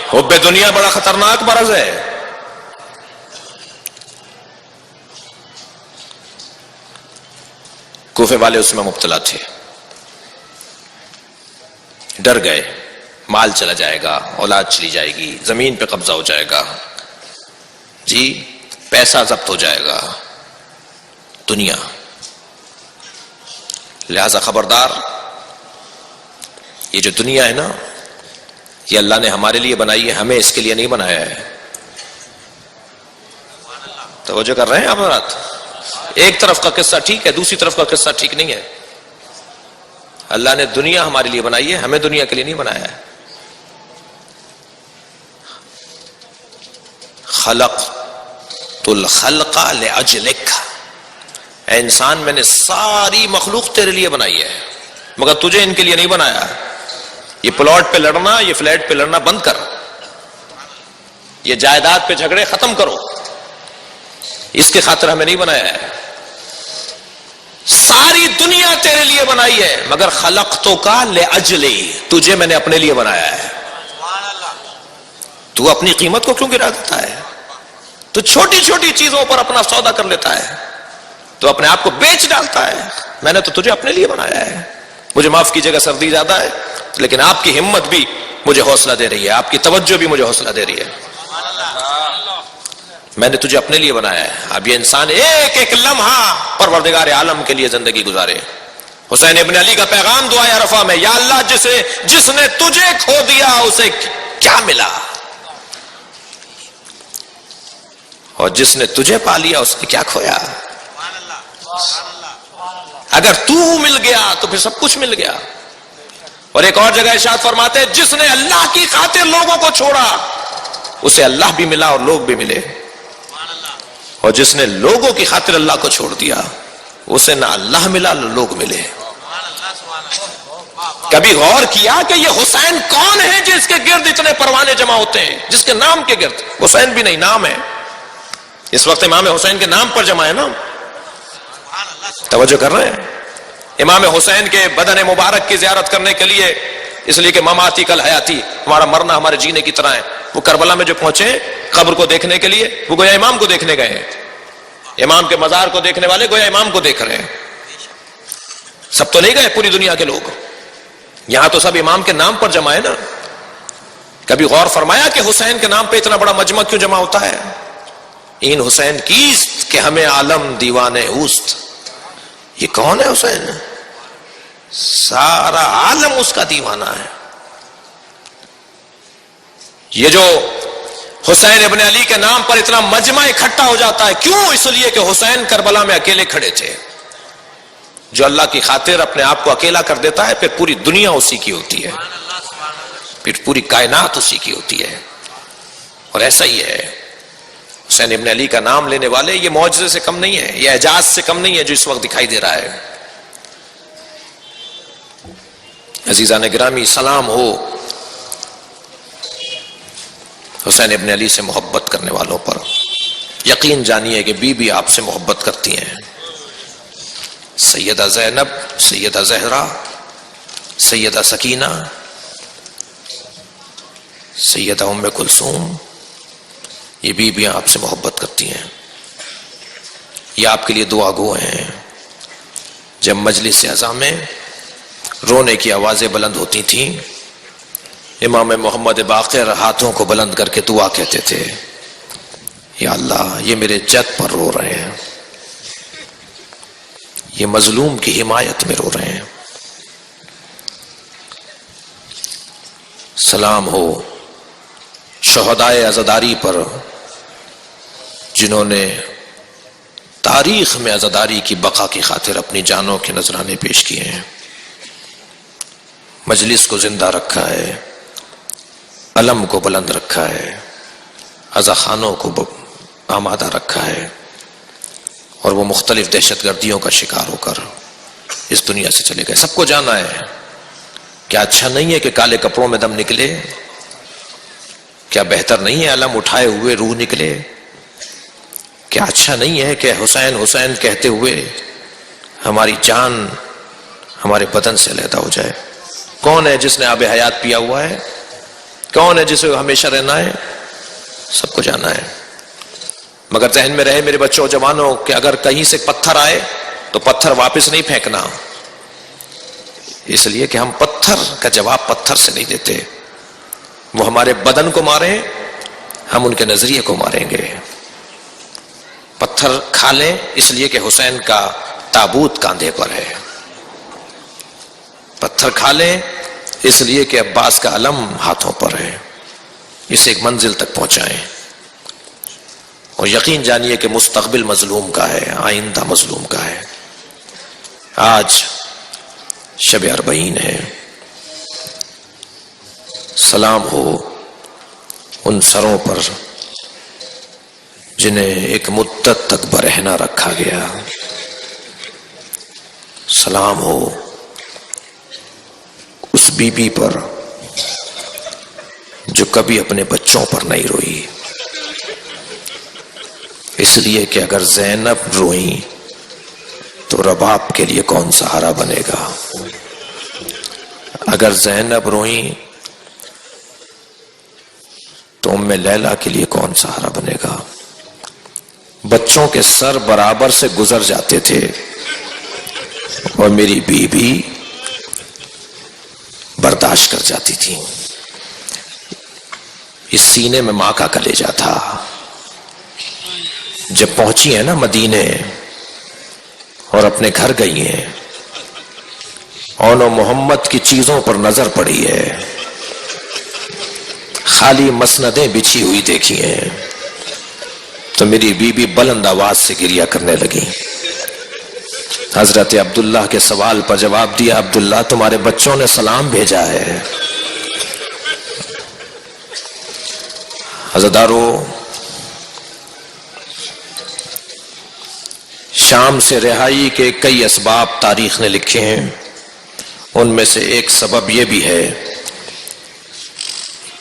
حب دنیا بڑا خطرناک مرض ہے. کوفے والے اس میں مبتلا تھے، ڈر گئے مال چلا جائے گا، اولاد چلی جائے گی، زمین پہ قبضہ ہو جائے گا، پیسہ ضبط ہو جائے گا، دنیا. لہذا خبردار، یہ جو دنیا ہے نا، یہ اللہ نے ہمارے لیے بنائی ہے، ہمیں اس کے لیے نہیں بنایا ہے. توجہ کر رہے ہیں آپ حضرات؟ ایک طرف کا قصہ ٹھیک ہے، دوسری طرف کا قصہ ٹھیک نہیں ہے. اللہ نے دنیا ہمارے لیے بنائی ہے، ہمیں دنیا کے لیے نہیں بنایا ہے. خلقت الخلق لأجلک، اے انسان میں نے ساری مخلوق تیرے لیے بنائی ہے مگر تجھے ان کے لیے نہیں بنایا. یہ پلاٹ پہ لڑنا، یہ فلیٹ پہ لڑنا بند کر، یہ جائیداد پہ جھگڑے ختم کرو، اس کے خاطر ہمیں نہیں بنایا ہے. ساری دنیا تیرے لیے بنائی ہے مگر خلقتو کا لأجلی، تجھے میں نے اپنے لیے بنایا ہے. تو اپنی قیمت کو کیوں گرا دیتا ہے؟ تو چھوٹی چھوٹی چیزوں پر اپنا سودا کر لیتا ہے، تو اپنے آپ کو بیچ ڈالتا ہے. میں نے تو تجھے اپنے لیے بنایا ہے. مجھے معاف کیجیے گا، سردی زیادہ ہے، لیکن آپ کی ہمت بھی مجھے حوصلہ دے رہی ہے، آپ کی توجہ بھی مجھے حوصلہ دے رہی ہے. میں نے تجھے اپنے لیے بنایا ہے. اب یہ انسان ایک ایک لمحہ پروردگار عالم کے لیے زندگی گزارے. حسین ابن علی کا پیغام دعائے عرفہ میں، یا اللہ جس نے تجھے کھو دیا اسے کیا ملا، اور جس نے تجھے پا لیا اس نے کیا کھویا. اگر تو مل گیا تو پھر سب کچھ مل گیا. اور ایک اور جگہ ارشاد فرماتے ہیں، جس نے اللہ کی خاطر لوگوں کو چھوڑا اسے اللہ بھی ملا اور لوگ بھی ملے، اور جس نے لوگوں کی خاطر اللہ کو چھوڑ دیا اسے نہ اللہ ملا نہ لوگ ملے. کبھی غور کیا کہ یہ حسین کون ہے جس کے گرد اتنے پروانے جمع ہوتے ہیں، جس کے نام کے گرد؟ حسین بھی نہیں، نام ہے. اس وقت امام حسین کے نام پر جمع ہے نا. توجہ کر رہے ہیں؟ امام حسین کے بدن مبارک کی زیارت کرنے کے لیے، اس لیے کہ مماتی کل حیاتی، ہمارا مرنا ہمارے جینے کی طرح ہے. وہ کربلا میں جو پہنچے قبر کو دیکھنے کے لیے، وہ گویا امام کو دیکھنے گئے ہیں. امام کے مزار کو دیکھنے والے گویا امام کو دیکھ رہے ہیں. سب تو نہیں گئے پوری دنیا کے لوگ، یہاں تو سب امام کے نام پر جمع ہے نا. کبھی غور فرمایا کہ حسین کے نام پہ اتنا بڑا مجمع کیوں جمع ہوتا ہے؟ این حسین کیست کہ ہمیں عالم دیوانے اوست. یہ کون ہے حسین؟ سارا عالم اس کا دیوانہ ہے. یہ جو حسین ابن علی کے نام پر اتنا مجمع اکٹھا ہو جاتا ہے، کیوں؟ اس لیے کہ حسین کربلا میں اکیلے کھڑے تھے. جو اللہ کی خاطر اپنے آپ کو اکیلا کر دیتا ہے پھر پوری دنیا اسی کی ہوتی ہے، پھر پوری کائنات اسی کی ہوتی ہے. اور ایسا ہی ہے، حسین ابن علی کا نام لینے والے یہ معجزے سے کم نہیں ہے، یہ اعجاز سے کم نہیں ہے جو اس وقت دکھائی دے رہا ہے. عزیزان گرامی، سلام ہو حسین ابن علی سے محبت کرنے والوں پر. یقین جانیے کہ بی آپ سے محبت کرتی ہیں. سیدہ زینب، سیدہ زہرا، سیدہ سکینہ، سیدہ ام کلثوم، یہ بیویاں آپ سے محبت کرتی ہیں. یہ آپ کے لیے دعا گو ہیں. جب مجلس اعزاں میں رونے کی آوازیں بلند ہوتی تھیں، امام محمد باقر ہاتھوں کو بلند کر کے دعا کہتے تھے، یا اللہ یہ میرے جد پر رو رہے ہیں، یہ مظلوم کی حمایت میں رو رہے ہیں. سلام ہو شہدائے عزاداری پر جنہوں نے تاریخ میں عزاداری کی بقا کی خاطر اپنی جانوں کے نذرانے پیش کیے ہیں، مجلس کو زندہ رکھا ہے، علم کو بلند رکھا ہے، عزاخانوں کو آمادہ رکھا ہے، اور وہ مختلف دہشت گردیوں کا شکار ہو کر اس دنیا سے چلے گئے. سب کو جانا ہے. کیا اچھا نہیں ہے کہ کالے کپڑوں میں دم نکلے؟ کیا بہتر نہیں ہے علم اٹھائے ہوئے روح نکلے؟ کیا اچھا نہیں ہے کہ حسین حسین کہتے ہوئے ہماری جان ہمارے بدن سے علیحدہ ہو جائے؟ کون ہے جس نے آب حیات پیا ہوا ہے؟ کون ہے جسے ہمیشہ رہنا ہے؟ سب کو جانا ہے. مگر ذہن میں رہے میرے بچوں جوانوں کہ اگر کہیں سے پتھر آئے تو پتھر واپس نہیں پھینکنا، اس لیے کہ ہم پتھر کا جواب پتھر سے نہیں دیتے. وہ ہمارے بدن کو ماریں، ہم ان کے نظریے کو ماریں گے. پتھر کھا لیں اس لیے کہ حسین کا تابوت کاندھے پر ہے، پتھر کھا لیں اس لیے کہ عباس کا علم ہاتھوں پر ہے. اسے ایک منزل تک پہنچائیں. اور یقین جانیے کہ مستقبل مظلوم کا ہے، آئندہ مظلوم کا ہے. آج شب اربعین ہے. سلام ہو ان سروں پر جنہیں ایک مدت تک برہنہ رکھا گیا. سلام ہو اس بی بی پر جو کبھی اپنے بچوں پر نہیں روئی، اس لیے کہ اگر زینب روئیں تو رباب کے لیے کون سہارا بنے گا؟ اگر زینب روئیں تو ام لیلہ کے لیے کون سہارا بنے گا؟ بچوں کے سر برابر سے گزر جاتے تھے اور میری بیوی برداشت کر جاتی تھی. اس سینے میں ماں کا کلیجہ تھا. جب پہنچی ہیں نا مدینے اور اپنے گھر گئی ہیں، اون و محمد کی چیزوں پر نظر پڑی ہے، خالی مسندیں بچھی ہوئی دیکھی ہیں تو میری بیوی بلند آواز سے گریہ کرنے لگی. حضرت عبداللہ کے سوال پر جواب دیا، عبداللہ تمہارے بچوں نے سلام بھیجا ہے. عزادارو، شام سے رہائی کے کئی اسباب تاریخ نے لکھے ہیں. ان میں سے ایک سبب یہ بھی ہے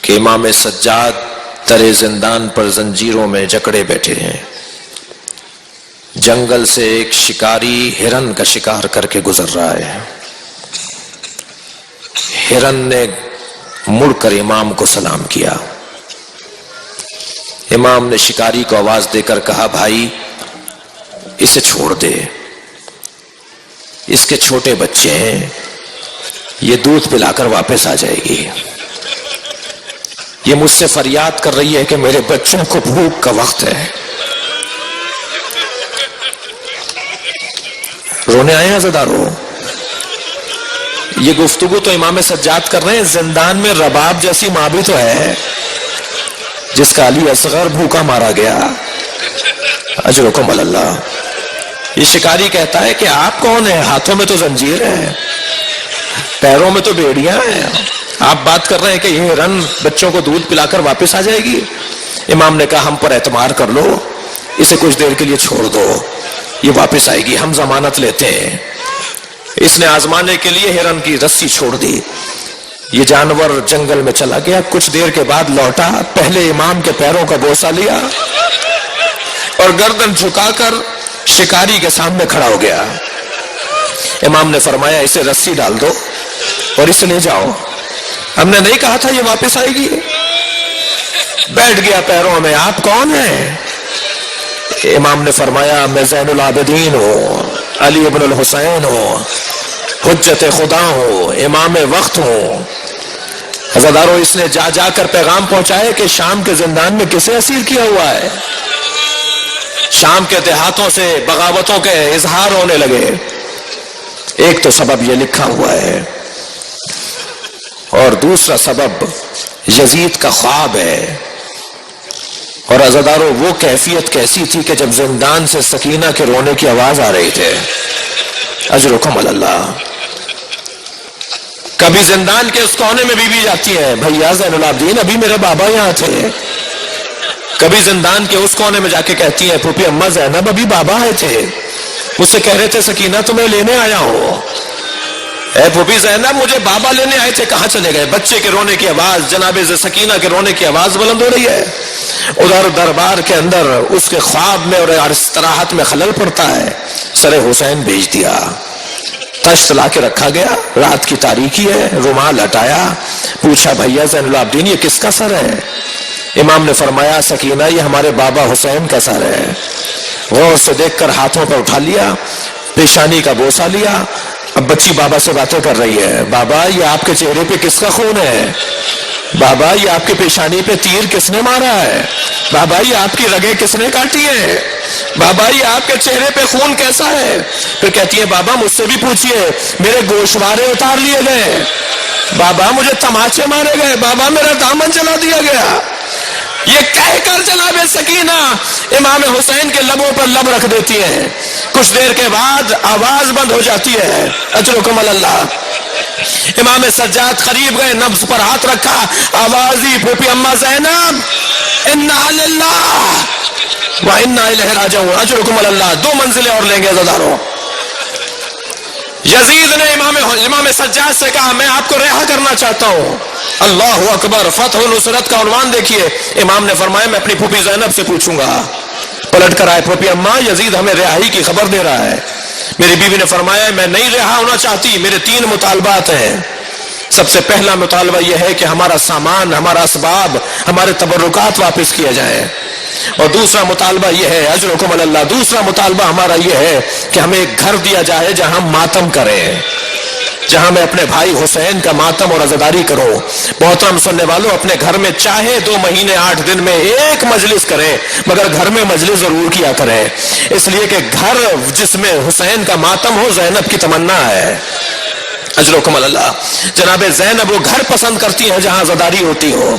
کہ امام سجاد ترے زندان پر زنجیروں میں جکڑے بیٹھے ہیں. جنگل سے ایک شکاری ہرن کا شکار کر کے گزر رہا ہے. ہرن نے مڑ کر امام کو سلام کیا. امام نے شکاری کو آواز دے کر کہا، بھائی اسے چھوڑ دے. اس کے چھوٹے بچے ہیں، یہ دودھ پلا کر واپس آ جائے گی. یہ مجھ سے فریاد کر رہی ہے کہ میرے بچوں کو بھوک کا وقت ہے. رونے آئے ہیں عزادارو. یہ گفتگو تو امام سجاد کر رہے ہیں. زندان میں رباب جیسی ماں بھی تو ہے جس کا علی اصغر بھوکا مارا گیا. اجرکم اللہ. یہ شکاری کہتا ہے کہ آپ کون ہیں؟ ہاتھوں میں تو زنجیر ہے، پیروں میں تو بیڑیاں ہیں، آپ بات کر رہے ہیں کہ یہ ہرن بچوں کو دودھ پلا کر واپس آ جائے گی. امام نے کہا ہم پر اعتماد کر لو، اسے کچھ دیر کے لیے چھوڑ دو، یہ واپس آئے گی، ہم ضمانت لیتے ہیں. اس نے آزمانے کے لیے ہرن کی رسی چھوڑ دی. یہ جانور جنگل میں چلا گیا. کچھ دیر کے بعد لوٹا، پہلے امام کے پیروں کا بوسہ لیا اور گردن جھکا کر شکاری کے سامنے کھڑا ہو گیا. امام نے فرمایا اسے رسی ڈال دو اور اسے لے جاؤ، ہم نے نہیں کہا تھا یہ واپس آئے گی؟ بیٹھ گیا پیروں میں. آپ کون ہیں؟ امام نے فرمایا میں زین العابدین ہوں، علی ابن الحسین ہوں، حجت خدا ہوں، امام وقت ہوں. عزادارو اس نے جا جا کر پیغام پہنچائے کہ شام کے زندان میں کسے اسیر کیا ہوا ہے. شام کے دیہاتوں سے بغاوتوں کے اظہار ہونے لگے. ایک تو سبب یہ لکھا ہوا ہے اور دوسرا سبب یزید کا خواب ہے. اور عزادارو وہ کیفیت کیسی تھی کہ جب زندان سے سکینہ کے رونے کی آواز آ رہی تھے. اجرکم اللہ. کبھی زندان کے اس کونے میں بی بی جاتی ہے، بھیا زین العابدین ابھی میرے بابا یہاں تھے. کبھی زندان کے اس کونے میں جا کے کہتی ہیں پھوپھی اما زینب ابھی بابا آئے تھے، مجھ سے کہہ رہے تھے سکینہ تمہیں لینے آیا ہوں. اے پھوپھی زینب مجھے بابا لینے آئے تھے، کہاں چلے گئے؟ بچے کے رونے کی آواز، جناب سکینہ کے رونے کی آواز بلند ہو رہی ہے. ادھر دربار کے اندر اس کے خواب میں اور استراحت میں خلل پڑتا ہے. سر حسین بھیج دیا، تشت لا کے رکھا گیا، رات کی تاریکی ہے، رومال ہٹایا، پوچھا بھیا زین العابدین یہ کس کا سر ہے؟ امام نے فرمایا سکینہ یہ ہمارے بابا حسین کا سر ہے. غور سے دیکھ کر ہاتھوں پر اٹھا لیا، پیشانی کا بوسہ لیا. اب بچی بابا سے باتیں کر رہی ہے. بابا یہ آپ کے چہرے پہ کس کا خون ہے؟ بابا یہ آپ کے پیشانی پہ تیر کس نے مارا ہے؟ بابا یہ آپ کی رگیں کس نے کاٹی ہے؟ بابا یہ آپ کے چہرے پہ خون کیسا ہے؟ پھر کہتی ہے بابا مجھ سے بھی پوچھئے، میرے گوشوارے اتار لیے گئے، بابا مجھے تماچے مارے گئے، بابا میرا دامن چلا دیا گیا. یہ کہہ کر جناب سکینہ امام حسین کے لبوں پر لب رکھ دیتی ہے. کچھ دیر کے بعد آواز بند ہو جاتی ہے. اجرکم اللہ. امام سجاد قریب گئے، نبض پر ہاتھ رکھا، آواز دی پھوپھی اما زینب انا للہ و انا الیہ راجعون. اجرکم اللہ. 2 منزلیں اور لیں گے عزادارو. یزید نے امام سجاد سے کہا میں آپ کو رہا کرنا چاہتا ہوں. اللہ اکبر. فتح و نصرت کا عنوان دیکھیے. امام نے فرمایا میں اپنی پھوپھی زینب سے پوچھوں گا. پلٹ کر آئے پھوپھی اما یزید ہمیں رہائی کی خبر دے رہا ہے. میری بیوی نے فرمایا میں نہیں رہا ہونا چاہتی، میرے 3 مطالبات ہیں. سب سے پہلا مطالبہ یہ ہے کہ ہمارا سامان، ہمارا اسباب، ہمارے تبرکات واپس کیے جائیں. اور دوسرا مطالبہ یہ ہے اجرکم اللہ، دوسرا مطالبہ ہمارا یہ ہے کہ ہمیں ایک گھر دیا جائے جہاں ہم ماتم کریں، جہاں میں اپنے بھائی حسین کا ماتم اور عزاداری کروں. محترم سننے والوں اپنے گھر میں چاہے 2 مہینے 8 دن میں ایک مجلس کریں، مگر گھر میں مجلس ضرور کیا کریں، اس لیے کہ گھر جس میں حسین کا ماتم ہو زینب کی تمنا ہے. اجرکم اللہ. جناب زینب وہ گھر پسند کرتی ہیں جہاں عزاداری ہوتی ہو.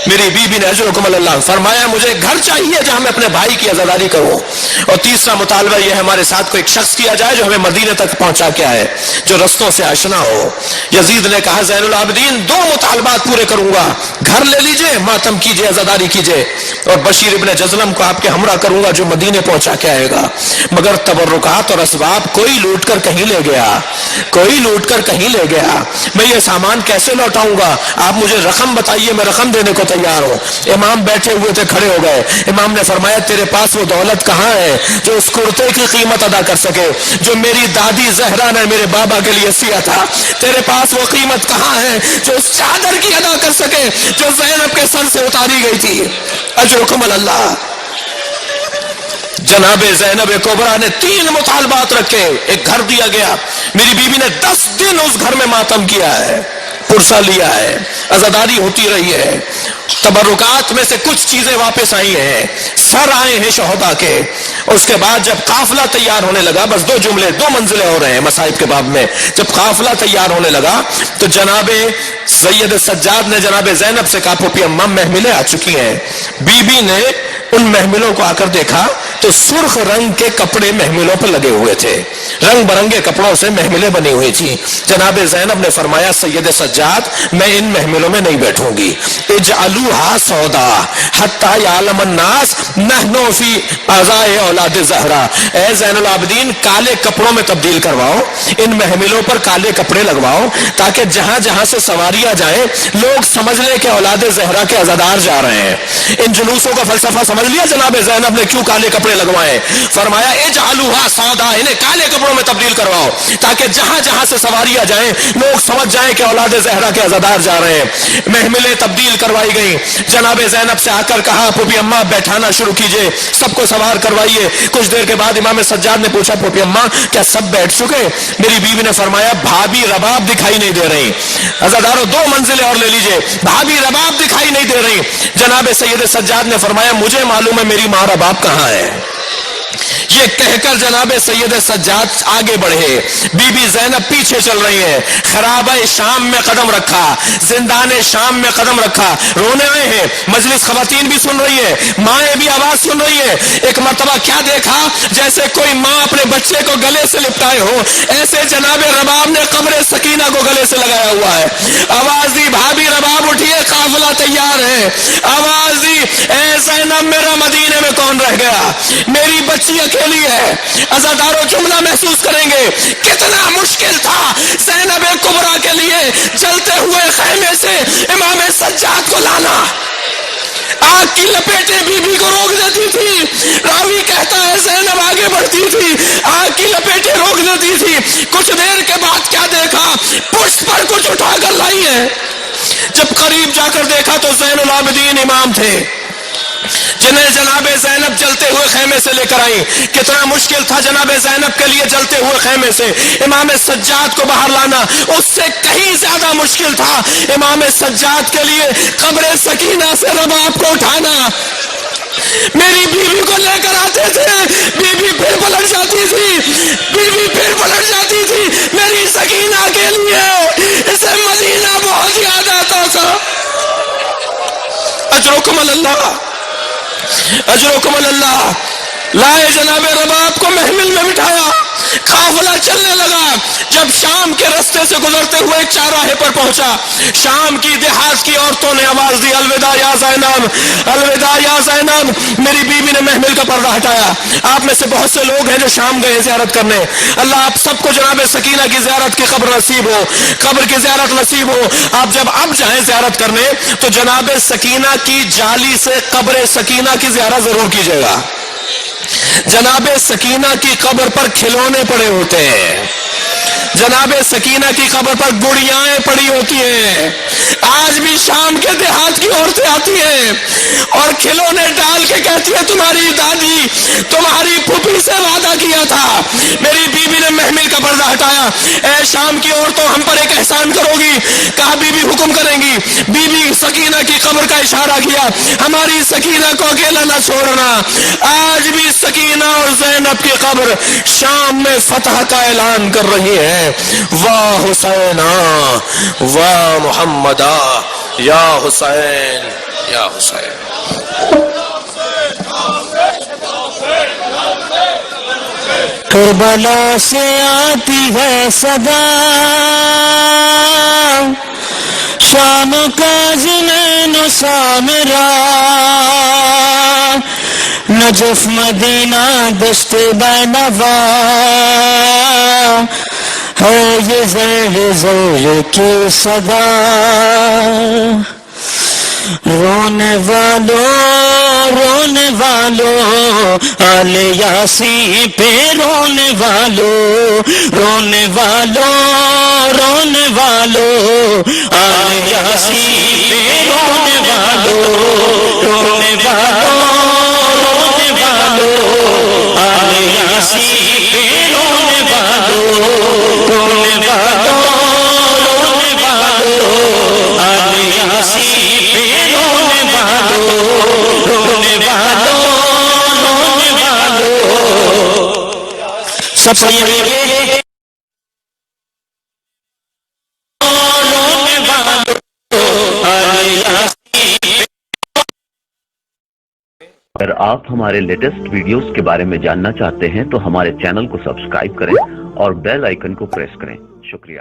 میری بیوی نے اجرکم اللہ فرمایا مجھے گھر چاہیے جہاں میں اپنے بھائی کی عزاداری کروں. اور تیسرا مطالبہ یہ ہے ہمارے ساتھ کوئی ایک شخص کیا جائے جو ہمیں مدینے تک پہنچا کے آئے، جو رستوں سے آشنا ہو. یزید نے کہا زین العابدین 2 مطالبات پورے کروں گا، گھر لے لیجئے، ماتم کیجئے، عزاداری کیجئے، اور بشیر ابن جزلم کو آپ کے ہمراہ کروں گا جو مدینے پہنچا کے آئے گا. مگر تبرکات اور اسباب کوئی لوٹ کر کہیں لے گیا، کوئی لوٹ کر کہیں لے گیا، میں یہ سامان کیسے لوٹاؤں گا؟ آپ مجھے رقم بتائیے، میں رقم دینے کو تیار ہوں. امام بیٹھے ہوئے تھے، کھڑے ہو گئے. امام نے فرمایا تیرے پاس وہ دولت کہاں ہے جو اس کرتے کی قیمت ادا کر سکے جو میری دادی زہرا نے میرے بابا کے لیے سیا تھا؟ تیرے پاس وہ قیمت کہاں ہے جو اس چادر کی ادا کر سکے جو زینب کے سر سے اتاری گئی تھی؟ اجرکم اللہ. جناب زینب کبریٰ نے 3 مطالبات رکھے. ایک گھر دیا گیا, میری بیوی نے 10 دن اس گھر میں ماتم کیا ہے, پرسہ لیا ہے, عزاداری ہوتی رہی ہے, تبرکات میں سے کچھ چیزیں واپس آئی ہیں, سر آئے ہیں شہداء کے. اس کے بعد جب قافلہ تیار ہونے لگا, بس 2 جملے 2 منزلیں ہو رہے ہیں مصائب کے باب میں, جب قافلہ تیار ہونے لگا تو جناب سید سجاد نے جناب زینب سے کہا پھوپھی اماں محملیں آ چکی ہیں. بی بی نے ان محملوں کو آ کر دیکھا تو سرخ رنگ کے کپڑے محملوں پر لگے ہوئے تھے, رنگ برنگے کپڑوں سے محملیں بنی ہوئی تھی. جناب زینب نے فرمایا سید سجاد میں ان محملوں میں نہیں بیٹھوں گی, اجعلوها سودا حتی یعلم الناس نحن فی اعضاء اولاد زہرا. اے زین العابدین کالے کپڑوں میں تبدیل کرواؤ, ان محملوں پر کالے کپڑے لگواؤ تاکہ جہاں جہاں سے سواریاں جائیں لوگ سمجھ لیں کہ اولاد زہرا کے عزادار جا رہے ہیں. ان جلوسوں کا فلسفہ سمجھ لیا جناب زینب نے کیوں کالے کپڑے لگوائے. فرمایا اجعلوها سودا, انہیں کالے کپڑوں میں تبدیل کرواؤ تاکہ جہاں جہاں سے سواریاں جائیں لوگ سمجھ جائیں کہ اولاد زہرا کے عزادار جا رہے ہیں. محملیں تبدیل کروائی گئیں. جناب زینب سے آ کر کہا پھوپھی اماں بیٹھانا شروع کیجئے, سب کو سوار کروائیے. کچھ دیر کے بعد امام سجاد نے پوچھا پھوپھی اماں کیا سب بیٹھ چکے؟ میری بیوی نے فرمایا بھابھی رباب دکھائی نہیں دے رہی. عزاداروں 2 منزلیں اور لے لیجئے, بھابھی رباب دکھائی نہیں دے رہی. جناب سید سجاد نے فرمایا مجھے معلوم ہے میری ماں رباب کہاں ہے. یہ کہہ کر جناب سید سجاد آگے بڑھے, بی بی زینب پیچھے چل رہی ہے. خرابہ شام میں قدم رکھا, زندان شام میں قدم رکھا, رونے آئے ہیں. مجلس خواتین بھی سن رہی ہے, مائیں بھی آواز سن رہی ہے. ایک مرتبہ کیا دیکھا, جیسے کوئی ماں اپنے بچے کو گلے سے لپٹائے ہو, ایسے جناب رباب نے قبر سکینہ کو گلے سے لگایا ہوا ہے. آواز دی بھابھی رباب اٹھیے قافلہ تیار ہے. آواز دی اے زینب میرا مدینے میں کون رہ گیا, میری بچی اکیلی ہے. عزاداروں جملہ محسوس کریں گے کتنا مشکل تھا زینب کبریٰ کے لیے جلتے ہوئے خیمے سے امام سجاد کو لانا. آگ کی لپیٹیں بی بی کو روک دیتی تھی. راوی کہتا ہے زینب آگے بڑھتی تھی, آگ کی لپیٹیں روک دیتی تھی. کچھ دیر کے بعد کیا دیکھا, پشت پر کچھ اٹھا کر لائی ہے. جب قریب جا کر دیکھا تو زین العابدین امام تھے جنہیں جناب زینب جلتے ہوئے خیمے سے لے کر آئی. کتنا مشکل تھا جناب زینب کے لیے جلتے ہوئے خیمے سے امام سجاد کو باہر لانا, اس سے کہیں زیادہ مشکل تھا امام سجاد کے لیے قبر سکینہ سے رباب کو اٹھانا. میری بیوی کو لے کر آتے تھے, بیوی پھر پلٹ جاتی تھی, بیوی پھر پلٹ جاتی تھی. میری سکینہ کے لیے اسے مدینہ بہت یاد آتا تھا. اجرکم اللہ, اجرکم اللہ. لائے جناب رباب کو محمل میں بٹھایا, قافلہ چلنے لگا. جب شام کے رستے سے گزرتے ہوئے ایک چاراہے پر پہنچا, شام کی دیہات کی عورتوں نے آواز دی الوداع یا زینب, الوداع یا زینب. میری بیوی نے محمل کا پردہ ہٹایا. آپ میں سے بہت سے لوگ ہیں جو شام گئے زیارت کرنے, اللہ آپ سب کو جناب سکینہ کی زیارت کی قبر نصیب ہو, قبر کی زیارت نصیب ہو. آپ جب اب جائیں زیارت کرنے تو جناب سکینہ کی جالی سے قبر سکینہ کی زیارت ضرور کیجیے گا. جناب سکینہ کی قبر پر کھلونے پڑے ہوتے ہیں, جناب سکینہ کی قبر پر گڑیاں پڑی ہوتی ہیں. آج بھی شام کے دیہات کی عورتیں آتی ہیں اور کھلونے ڈال کے کہتی ہے تمہاری دادی تمہاری پھوپھی سے وعدہ کیا تھا. میری بیوی نے محمل کا پردہ ہٹایا. اے شام کی عورتوں ہم پر ایک احسان کرو گی, کہا بیوی حکم کریں گی. بیوی سکینہ کی قبر کا اشارہ کیا, ہماری سکینہ کو اکیلا نہ چھوڑنا. آج بھی سکینہ اور زینب کی قبر شام میں فتح کا اعلان کر رہی ہے. واہ حسینا واہ محمدا یا حسین یا حسین. کربلا سے آتی ہے صدا, شام کا جنین سامرا, نجف مدینہ دشت بینوا ہے یہ زیر زیر کی صدا. رونے والو آل یاسین پہ رونے والو آل یاسین پہ رونے والو سب پڑھیے اگر آپ ہمارے لیٹسٹ ویڈیوز کے بارے میں جاننا چاہتے ہیں تو ہمارے چینل کو سبسکرائب کریں اور بیل آئیکن کو پریس کریں۔ شکریہ۔